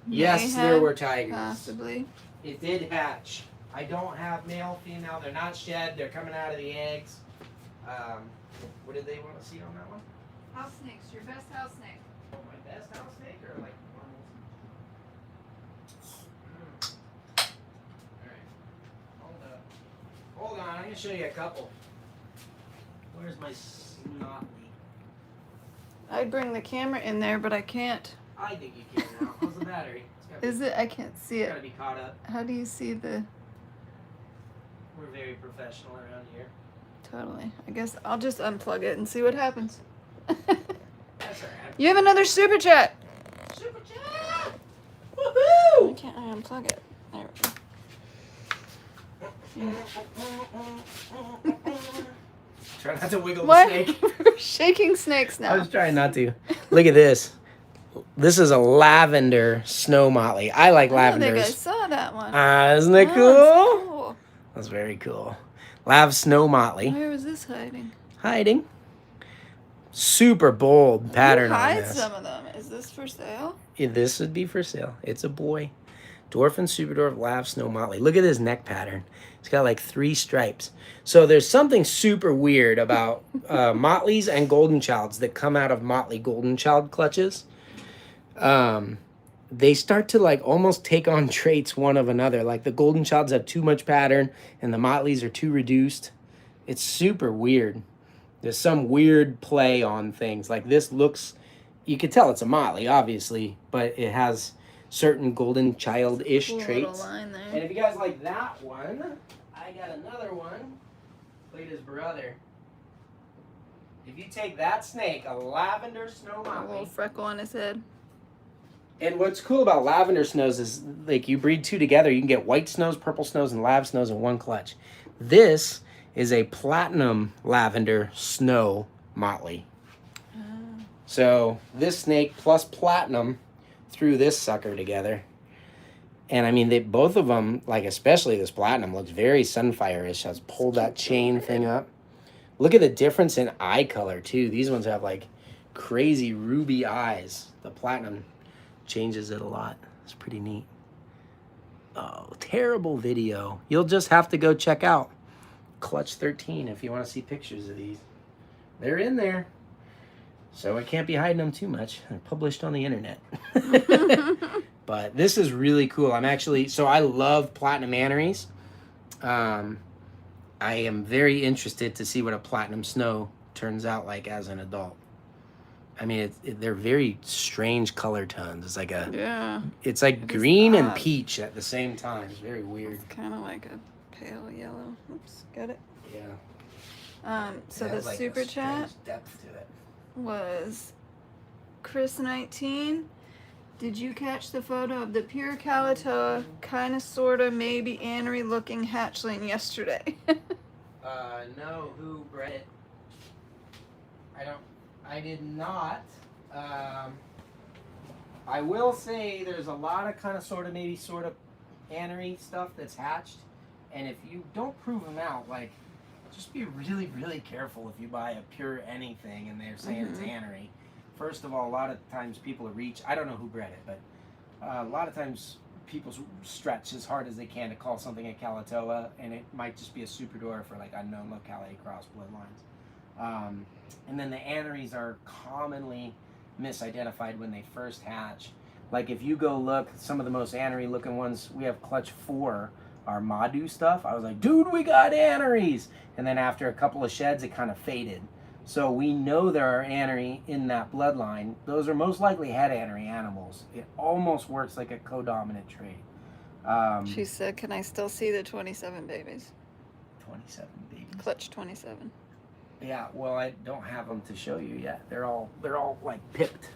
May Yes, have, there were tigers. Possibly. It did hatch. I don't have male, female. They're not shed. They're coming out of the eggs. What did they want to see on that one? House snakes. Your best house snake. Oh, my best house snake or like normal? Alright. Hold on. I'm going to show you a couple. Where's my snot leak? I'd bring the camera in there, but I can't. I think you can now. How's the battery? Is it? I can't see It's it. got to be caught up. How do you see the... We're very professional around here. Totally. I guess I'll just unplug it and see what happens. That's alright. You have another super chat. Super chat! Why Woohoo! can't I unplug it? There we go. Try not to wiggle the What? snake. We're shaking snakes I was now. trying not to. Look at this. This is a lavender snow motley. I like I don't think I lavenders. saw that one. Isn't it That cool? one's cool. That's very cool. Lav snow motley. Where was this hiding? Hiding. Super bold pattern Who on hides this. some of them? Is this for sale? Yeah, this would be for sale. It's a boy. Dwarf and Super Dwarf Lav Snow Motley. Look at his neck pattern. It's got like 3 stripes. So there's something super weird about Motleys and Golden Childs that come out of Motley Golden Child clutches. They start to like almost take on traits one of another. Like the Golden Childs have too much pattern and the Motleys are too reduced. It's super weird. There's some weird play on things. Like this looks, you could tell it's a Motley, obviously, but it has certain Golden Child-ish Cool traits. little line there. And if you guys like that one, I got another one. Played his brother. If you take that snake, a lavender snow A little motley. freckle on his head. And what's cool about lavender snows is like you breed 2 together, you can get white snows, purple snows, and lav snows in one clutch. This is a platinum lavender snow motley. So this snake plus platinum threw this sucker together. And I mean, they both of them, like especially this platinum, looks very sunfire-ish. Has pulled that chain thing up. Look at the difference in eye color too. These ones have like crazy ruby eyes. The platinum changes it a lot. It's pretty neat. Oh, terrible video. You'll just have to go check out Clutch 13 if you want to see pictures of these. They're in there. So I can't be hiding them too much. They're published on the internet. But this is really cool. I'm actually, so I love platinum aneries. I am very interested to see what a platinum snow turns out like as an adult. I mean, they're very strange color tones. It's like a, Yeah. it's like It is green and odd. peach at the same time. It's very weird. It's kind of like a pale yellow. Oops, got it. Yeah. So It the has, like, a super chat strange depth to it. was Chris19. Did you catch the photo of the pure Kalatoa, kind of, sort of, maybe anery looking hatchling yesterday? No, who bred it? I did not. I will say there's a lot of kind of sort of maybe sort of anery stuff that's hatched. And if you don't prove them out, like, just be really, really careful if you buy a pure anything and they're saying it's anery. First of all, a lot of times people reach, I don't know who bred it, but a lot of times people stretch as hard as they can to call something a Kalatoa, and it might just be a super dwarf for like unknown locality cross bloodlines. And then the aneries are commonly misidentified when they first hatch. Like if you go look, some of the most anery looking ones, we have clutch 4, our Madu stuff. I was like, dude, we got aneries. And then after a couple of sheds, it kind of faded. So we know there are anery in that bloodline. Those are most likely head anery animals. It almost works like a codominant trait. She said, can I still see the 27 babies? 27 babies. Clutch 27. Yeah, well, I don't have them to show you yet. They're all like pipped.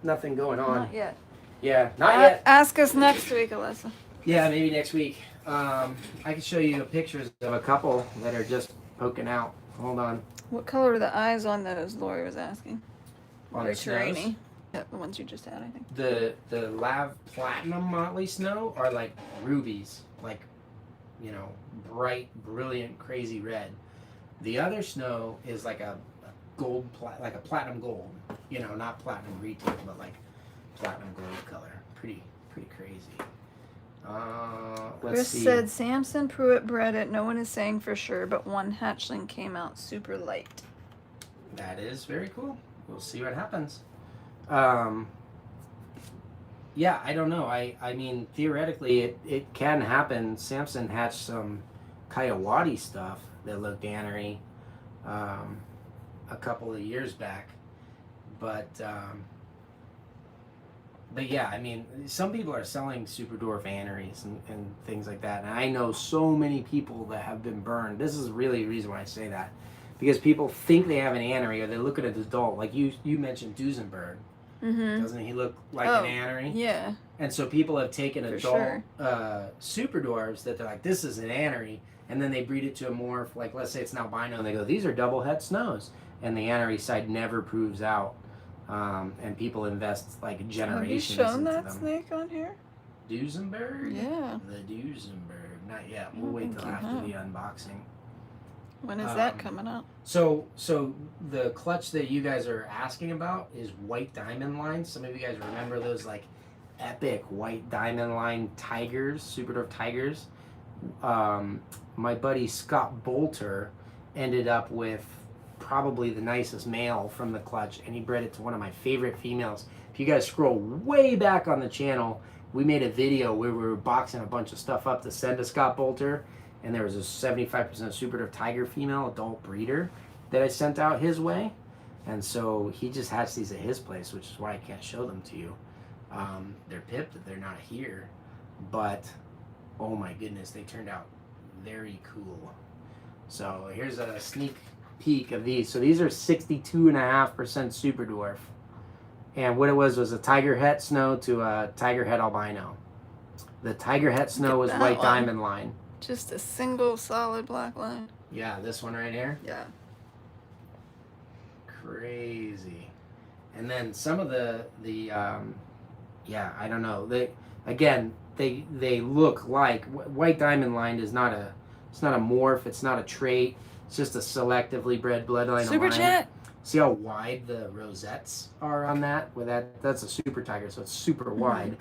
Nothing going on. Not yet. Yeah, not yet. Ask us next week, Alyssa. Yeah, maybe next week. I can show you pictures of a couple that are just poking out. Hold on. What color are the eyes on those? Lori was asking. On the snows? Yeah, the ones you just had, I think. The Lav Platinum Motley snow are like rubies, like, you know, bright, brilliant, crazy red. The other snow is like a gold, like a platinum gold. You know, not platinum retic, but like platinum gold color. Pretty crazy. Let's Chris see. said Samson Pruitt bred it. No one is saying for sure, but one hatchling came out super light. That is very cool. We'll see what happens. Yeah, I don't know. I mean, theoretically, it can happen. Samson hatched some Kayuadi stuff that looked anery a couple of years back. But yeah, I mean, some people are selling super dwarf aneries and things like that. And I know so many people that have been burned. This is really the reason why I say that. Because people think they have an anery or they look at an adult. Like you mentioned Duesenberg. Mm-hmm. Doesn't he look like an anery? Yeah. And so people have taken For adult sure. super dwarves that they're like, this is an anery. And then they breed it to a morph. Like, let's say it's an albino. And they go, these are double head snows. And the anery side never proves out. And people invest like generations Have you shown into that them. Snake on here? Duesenberg? Yeah. The Duesenberg. Not yet. We'll wait till after the unboxing. When is that coming out? So the clutch that you guys are asking about is white diamond line. Some of you guys remember those like epic white diamond line tigers, super dwarf tigers. My buddy Scott Bolter ended up with probably the nicest male from the clutch, and he bred it to one of my favorite females. If you guys scroll way back on the channel, we made a video where we were boxing a bunch of stuff up to send to Scott Bolter, and there was a 75% super dwarf tiger female adult breeder that I sent out his way, and so he just hatched these at his place, which is why I can't show them to you. They're pipped, they're not here, but oh my goodness, they turned out very cool. So here's a sneak peek of these. So these are 62.5% super dwarf, and what it was a tiger het snow to a tiger het albino. The tiger het snow was white one. diamond line. Just a single solid black line. Yeah, this one right here. Yeah. Crazy. And then some of the yeah, I don't know. They look like white diamond line is not a morph, it's not a trait. It's just a selectively bred bloodline. Super chat. See how wide the rosettes are on that? That's a super tiger, so it's super wide,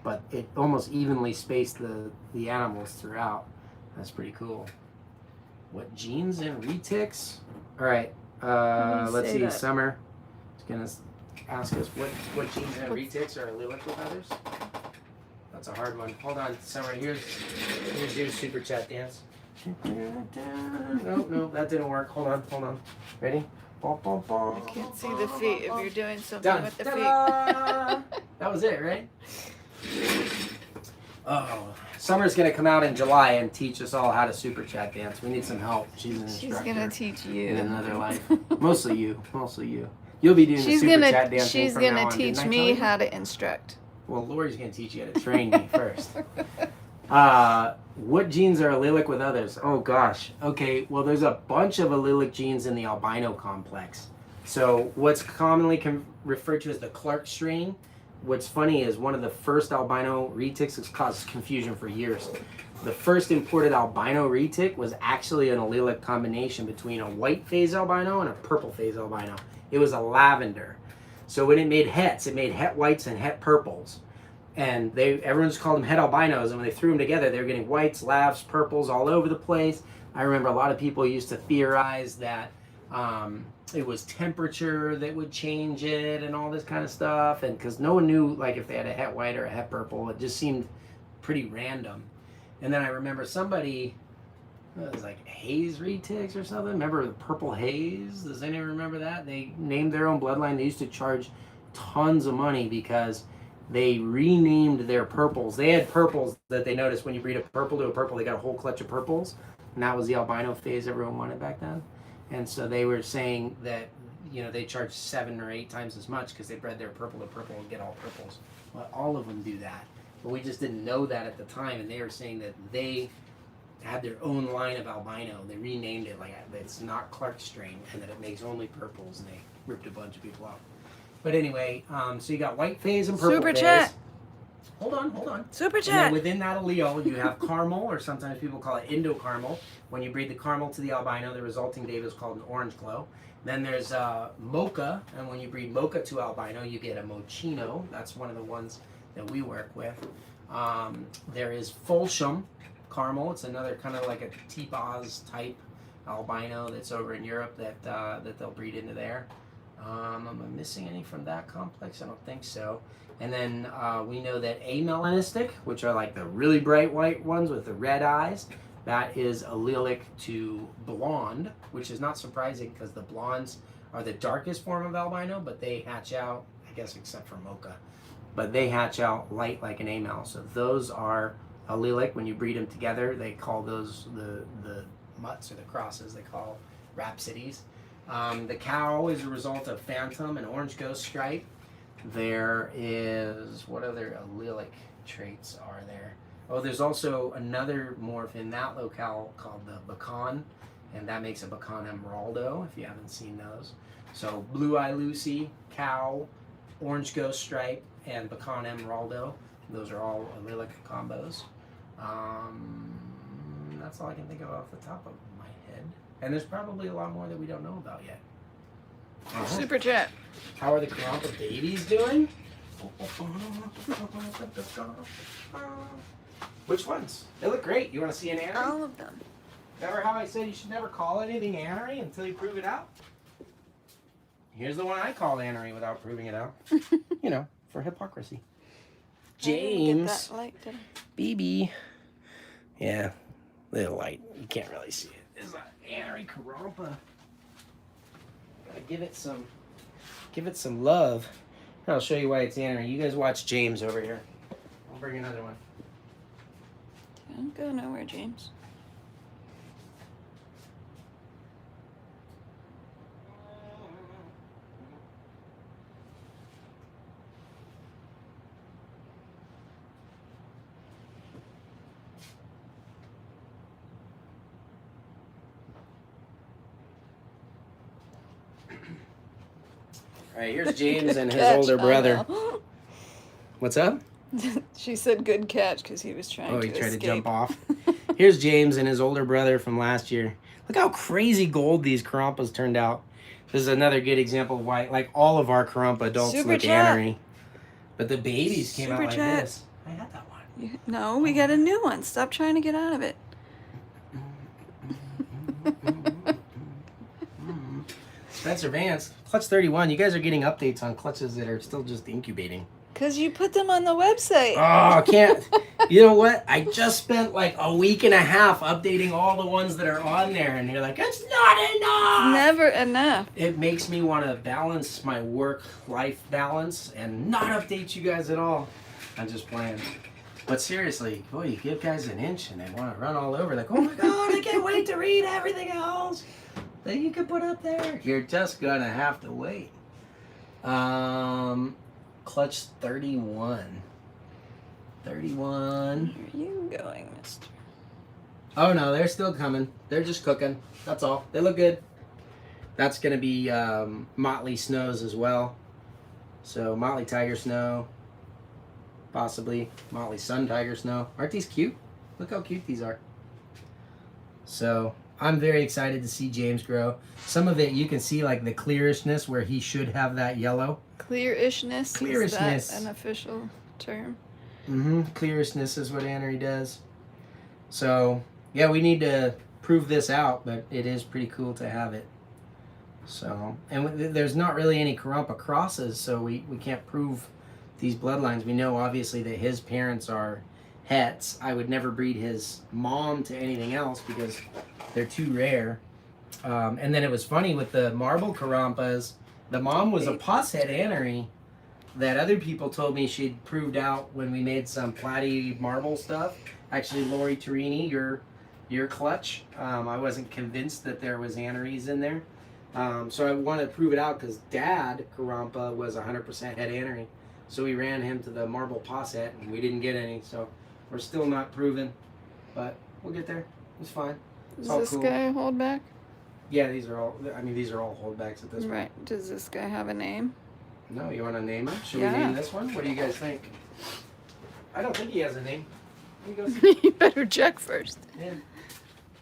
but it almost evenly spaced the animals throughout. That's pretty cool. What genes and retics? All right, let's see. That. Summer is gonna ask us what genes and retics are allelic with others. That's a hard one. Hold on, Summer. Here's your super chat dance. No, that didn't work. Hold on. Ready? I can't see the feet if you're doing something Done. with the Ta-da! That was it, right? Oh, Summer's gonna come out in July and teach us all how to super chat dance. We need some help. She's an feet. instructor. She's gonna teach you. In another life. Mostly you. You'll be doing the super chat dance. She's gonna teach me how to instruct. Well, Lori's gonna teach you how to train me first. What genes are allelic with others? Oh gosh. Okay, well there's a bunch of allelic genes in the albino complex. So what's commonly referred to as the Clark strain. What's funny is one of the first albino retics has caused confusion for years. The first imported albino retic was actually an allelic combination between a white phase albino and a purple phase albino. It was a lavender. So when it made hets, it made het whites and het purples. And everyone just called them het albinos, and when they threw them together, they were getting whites, lavs, purples all over the place. I remember a lot of people used to theorize that it was temperature that would change it and all this kind of stuff, and because no one knew like if they had a het white or a het purple, it just seemed pretty random. And then I remember somebody, it was like Haze Retics or something. Remember the purple haze? Does anyone remember that? They named their own bloodline. They used to charge tons of money because they renamed their purples. They had purples that they noticed when you breed a purple to a purple, they got a whole clutch of purples. And that was the albino phase everyone wanted back then. And so they were saying that, you know, they charged 7 or 8 times as much because they bred their purple to purple and get all purples. Well, all of them do that. But we just didn't know that at the time. And they were saying that they had their own line of albino. They renamed it like it's not Clark's strain and that it makes only purples. And they ripped a bunch of people off. But anyway, so you got white phase and purple Super phase. chat. Hold on. Super And chat. then within that allele, you have caramel, or sometimes people call it Indo-caramel. When you breed the caramel to the albino, the resulting date is called an orange glow. Then there's mocha, and when you breed mocha to albino, you get a mochino. That's one of the ones that we work with. There is Fulsham caramel. It's another kind of like a T-Boz type albino that's over in Europe that they'll breed into there. Am I missing any from that complex? I don't think so. And then we know that amelanistic, which are like the really bright white ones with the red eyes, that is allelic to blonde, which is not surprising because the blondes are the darkest form of albino, but they hatch out, I guess except for mocha, but they hatch out light like an amel. So those are allelic. When you breed them together, they call those the mutts or the crosses, they call rhapsodies. The cow is a result of phantom and orange ghost stripe. There is, what other allelic traits are there? Oh, there's also another morph in that locale called the Bacan, and that makes a Bacan Emeraldo, if you haven't seen those. So Blue Eye Lucy, cow, orange ghost stripe, and Bacan Emeraldo. Those are all allelic combos. That's all I can think of off the top of my head. And there's probably a lot more that we don't know about yet. Super chat. How are the Karompa babies doing? Which ones? They look great. You want to see an anery? All of them. Remember how I said you should never call anything anery until you prove it out? Here's the one I call anery without proving it out. You know, for hypocrisy. James. BB. Yeah, little light. You can't really see it. This is an anery Karompa. Gotta give it some love. I'll show you why it's anery. You guys watch James over here. I'll bring another one. Don't go nowhere, James. All right, here's James and his older brother. What's up? She said good catch because he was trying to escape. Oh, he tried to jump off. Here's James and his older brother from last year. Look how crazy gold these Karompas turned out. This is another good example of why, like, all of our Karompa adults look anery. But the babies came out like this. I had that one. No, we got a new one. Stop trying to get out of it. Spencer Vance, Clutch 31. You guys are getting updates on clutches that are still just incubating. Because you put them on the website. Oh, I can't. You know what? I just spent like a week and a half updating all the ones that are on there, and you're like, it's not enough. Never enough. It makes me want to balance my work-life balance and not update you guys at all. I'm just playing. But seriously, boy, you give guys an inch and they want to run all over. Like, oh my God, I can't wait to read everything else that you could put up there. You're just going to have to wait. Clutch 31. 31. Where are you going, mister? Oh no, they're still coming. They're just cooking. That's all. They look good. That's going to be Motley Snows as well. So Motley Tiger Snow. Possibly Motley Sun Tiger Snow. Aren't these cute? Look how cute these are. So I'm very excited to see James grow. Some of it you can see like the clearishness where he should have that yellow. Clearishness? Clearishness. Is that an official term? Clearousness is what anery does. So, yeah, we need to prove this out, but it is pretty cool to have it. So, and there's not really any Karompa crosses, so we can't prove these bloodlines. We know, obviously, that his parents are hets. I would never breed his mom to anything else because they're too rare. And then it was funny with the marble Karompas, the mom was a pus het anery that other people told me she'd proved out when we made some platy marble stuff. Actually, Lori Torini, your clutch, I wasn't convinced that there was aneries in there. So I wanted to prove it out because Dad Karompa was 100% het anery. So we ran him to the marble posset and we didn't get any. So we're still not proven, but we'll get there. It's fine. It's Does this guy hold back? Yeah, these are all holdbacks at this point. Right. Does this guy have a name? No, you want to name him? Should we name this one? What do you guys think? I don't think he has a name. Let me go see. You better check first. Yeah.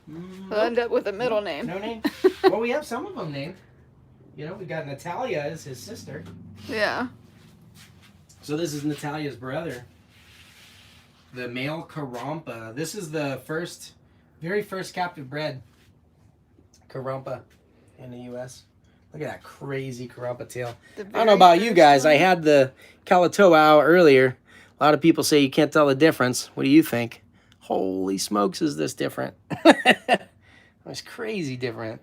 We'll end up with a middle name. No name? Well, we have some of them named. You know, we got Natalia as his sister. Yeah. So this is Natalia's brother. The male Karompa. This is the very first captive bred Karompa in the U.S. Look at that crazy Karompa tail. I don't know about you guys. I had the Kalatoa out earlier. A lot of people say you can't tell the difference. What do you think? Holy smokes, is this different? It's crazy different.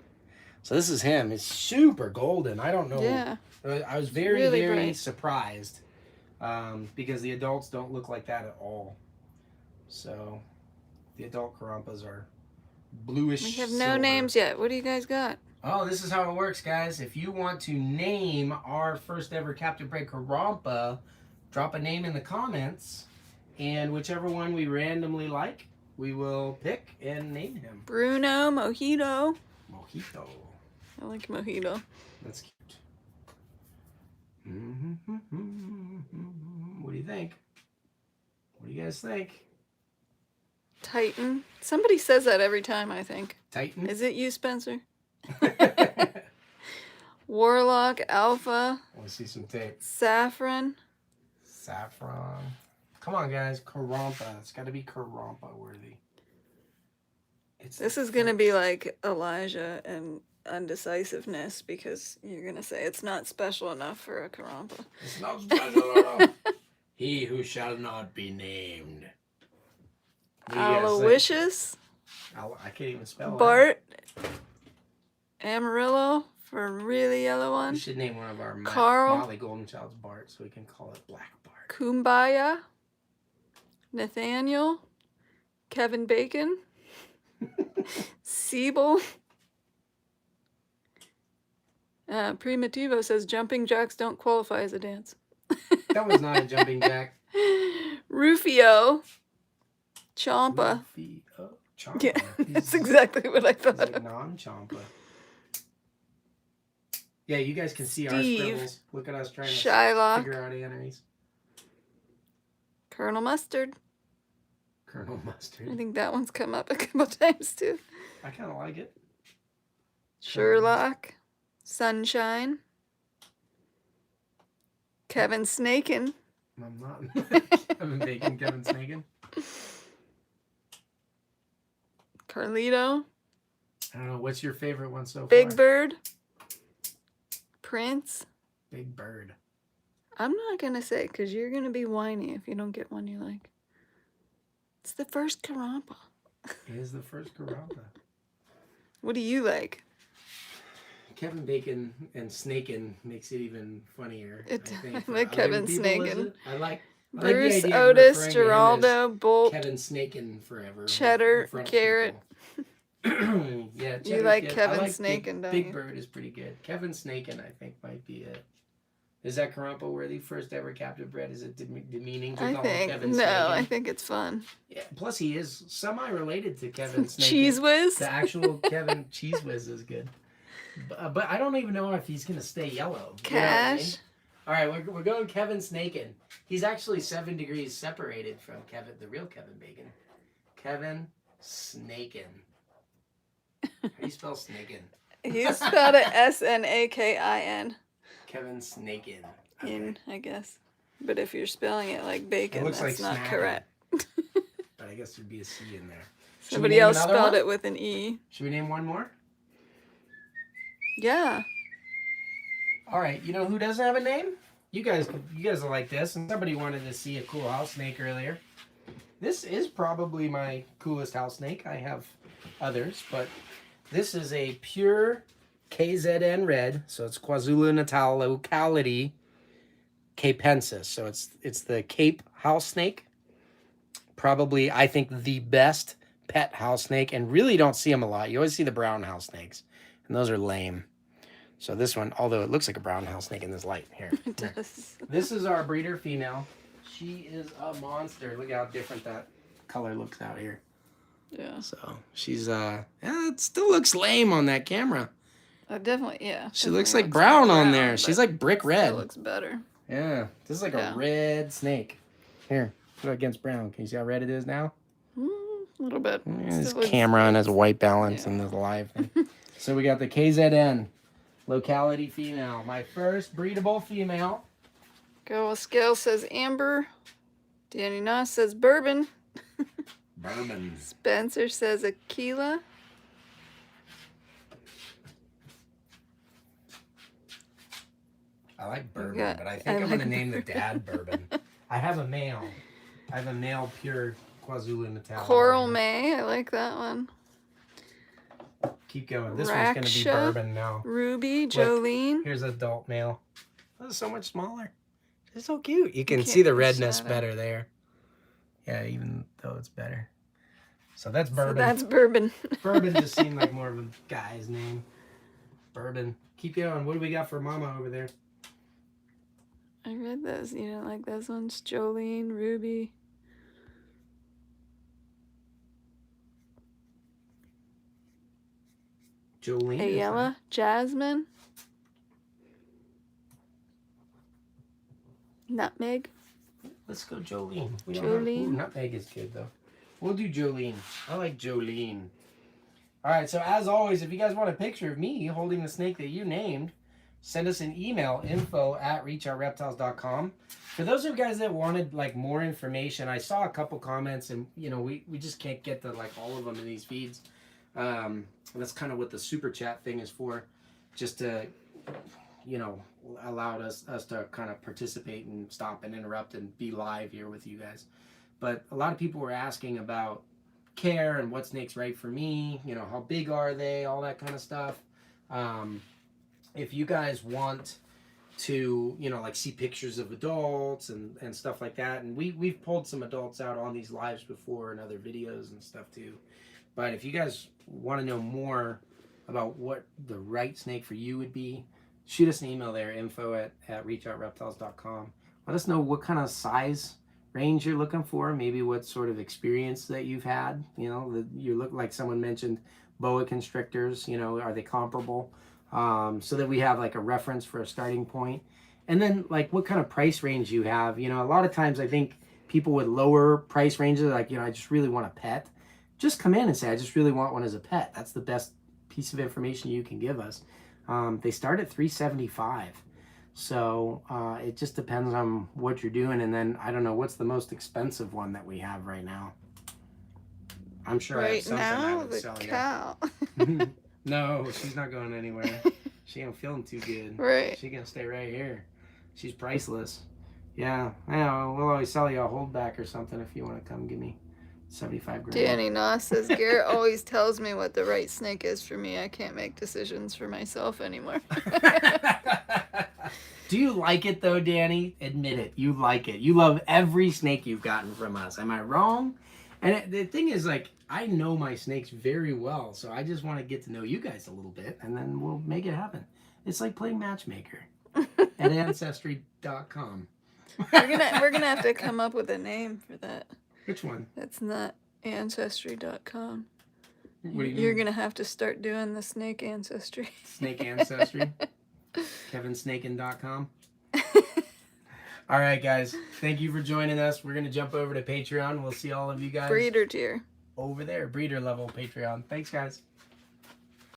So this is him. It's super golden. I don't know. Yeah. I was very, Really very bright. surprised because the adults don't look like that at all. So the adult Karompas are bluish. We have no silver. names yet. What do you guys got? Oh, this is how it works, guys. If you want to name our first ever captive bred Karompa, drop a name in the comments, and whichever one we randomly like, we will pick and name him. Bruno, Mojito. Mojito. I like Mojito. That's cute. What do you think? What do you guys think? Titan. Somebody says that every time, I think. Titan? Is it you, Spencer? Warlock, Alpha. I want to see some tape. Saffron. Saffron. Come on, guys. Karompa. It's got to be Karompa worthy. This is going to be like Elijah and undecisiveness because you're going to say it's not special enough for a Karompa. It's not special enough. He who shall not be named. Aloysius. I can't even spell it. Bart. Amarillo for a really yellow one. We should name one of our Carl. Motley Golden Child's Bart so we can call it Black Bart. Kumbaya. Nathaniel. Kevin Bacon. Siebel. Primitivo says jumping jacks don't qualify as a dance. That was not a jumping jack. Rufio. Champa. Rufio. Champa. Yeah, that's exactly what I thought. He's like non-Champa. Yeah, you guys can see our scribbles. Look at us trying to Shylock. figure out aneries. Colonel Mustard. Colonel Mustard. I think that one's come up a couple times too. I kind of like it. Sherlock. Sunshine. Kevin Snakin. I'm not. Kevin Bacon, Kevin Snakin. Carlito. I don't know. What's your favorite one so far? Big Bird. Prince. Big Bird. I'm not going to say because you're going to be whiny if you don't get one you like. It's the first Karompa. It is the first Karompa. What do you like? Kevin Bacon and Snakin makes it even funnier. I think, like for Kevin other people, is Snakin. it? I like Bruce, the idea of Otis, referring to him Geraldo, Bolt, as Kevin Snakin forever. Cheddar, in front of Garrett. people. Yeah, You Cheddar's like good. Kevin I like Snakin, don't Big you? Bird is pretty good. Kevin Snakin, I think, might be it. Is that Karompa worthy? First ever captive bred? Is it demeaning to I call him think. Kevin No, Snakin? I think it's fun. Yeah, plus he is semi-related to Kevin Snakin. Cheese Whiz. The actual Kevin Cheese Whiz is good. But I don't even know if he's going to stay yellow. You know what I mean? Cash. All right, we're going Kevin Snakin. He's actually 7 degrees separated from Kevin, the real Kevin Bacon. Kevin Snakin. How do you spell Snakin? He spelled it Snakin. Kevin Snakin. In, I guess. But if you're spelling it like bacon, looks that's like not snack. correct. But I guess there'd be a C in there. Should we Somebody name else another spelled one? it with an E. Should we name one more? Yeah. All right. You know who doesn't have a name? You guys will like this. And somebody wanted to see a cool house snake earlier. This is probably my coolest house snake. I have others, but this is a pure KZN red. So it's KwaZulu-Natal locality capensis. So it's the Cape house snake. Probably, I think, the best pet house snake, and really don't see them a lot. You always see the brown house snakes, and those are lame. So this one, although it looks like a brown house snake in this light, here. It does. This is our breeder female. She is a monster. Look how different that color looks out here. Yeah. So she's it still looks lame on that camera. Definitely, yeah. She definitely looks like brown on there. She's but like brick still red. looks better. Yeah, this is like Yeah. a red snake. Here, put it against brown. Can you see how red it is now? A little bit. Yeah, his Still looks- camera and his white balance Yeah. and the live thing. So we got the KZN locality female. My first breedable female. Girl Scale says amber. Danny Noss says bourbon. Bourbon. Spencer says Aquila. I like bourbon, got- but I think I I'm like gonna name the dad bourbon. I have a male. I have a male pure KwaZulu-Natal. Coral May. I like that one. Keep going. This one's gonna be Raksha. bourbon now. Ruby. Jolene. Here's adult male. This is so much smaller. It's so cute. You can can't see the get the redness shadow. better there. Yeah, even though it's better. So that's So bourbon. that's bourbon. Bourbon just seemed like more of a guy's name. Bourbon. Keep going. What do we got for Mama over there? I read those. You didn't like those ones? Jolene, Ruby. Jolene. is Ayala, Jasmine. Nutmeg. Let's go Jolene. Jolene. Ooh, nutmeg is good though. We'll do Jolene. I like Jolene. All right, so as always, if you guys want a picture of me holding the snake that you named, send us an email, info@reachoutreptiles.com. For those of you guys that wanted like more information, I saw a couple comments, and you know we just can't get to like all of them in these feeds. And that's kind of what the super chat thing is for, just to allowed us to kind of participate and stop and interrupt and be live here with you guys. But a lot of people were asking about care and what snake's right for me, how big are they, all that kind of stuff. If you guys want to like see pictures of adults and stuff like that, and we've pulled some adults out on these lives before and other videos and stuff too. But if you guys want to know more about what the right snake for you would be, shoot us an email there, info@reachoutreptiles.com. Let us know what kind of size range you're looking for, maybe what sort of experience that you've had. You look like someone mentioned boa constrictors, are they comparable? So that we have like a reference for a starting point. And then like what kind of price range you have. A lot of times I think people with lower price ranges, like, I just really want a pet. Just come in and say, I just really want one as a pet. That's the best piece of information you can give us. They start at $375. So it just depends on what you're doing. And then I don't know, what's the most expensive one that we have right now? I'm sure I have Right something I now, would the sell you. cow. No, she's not going anywhere. She ain't feeling too good. Right. She's gonna stay right here. She's priceless. Yeah, I know. We'll always sell you a holdback or something if you want to come give me 75 grand. Danny Noss says Garrett always tells me what the right snake is for me. I can't make decisions for myself anymore. Do you like it though, Danny? Admit it. You like it. You love every snake you've gotten from us. Am I wrong? And the thing is, like, I know my snakes very well, so I just want to get to know you guys a little bit, and then we'll make it happen. It's like playing matchmaker at ancestry.com. We're gonna have to come up with a name for that. Which one? That's not ancestry.com. What do you You're mean? gonna have to start doing the snake ancestry. Snake Ancestry. KevinSnaken.com. All right, guys. Thank you for joining us. We're going to jump over to Patreon. We'll see all of you guys Breeder tier. over there. Breeder level Patreon. Thanks, guys.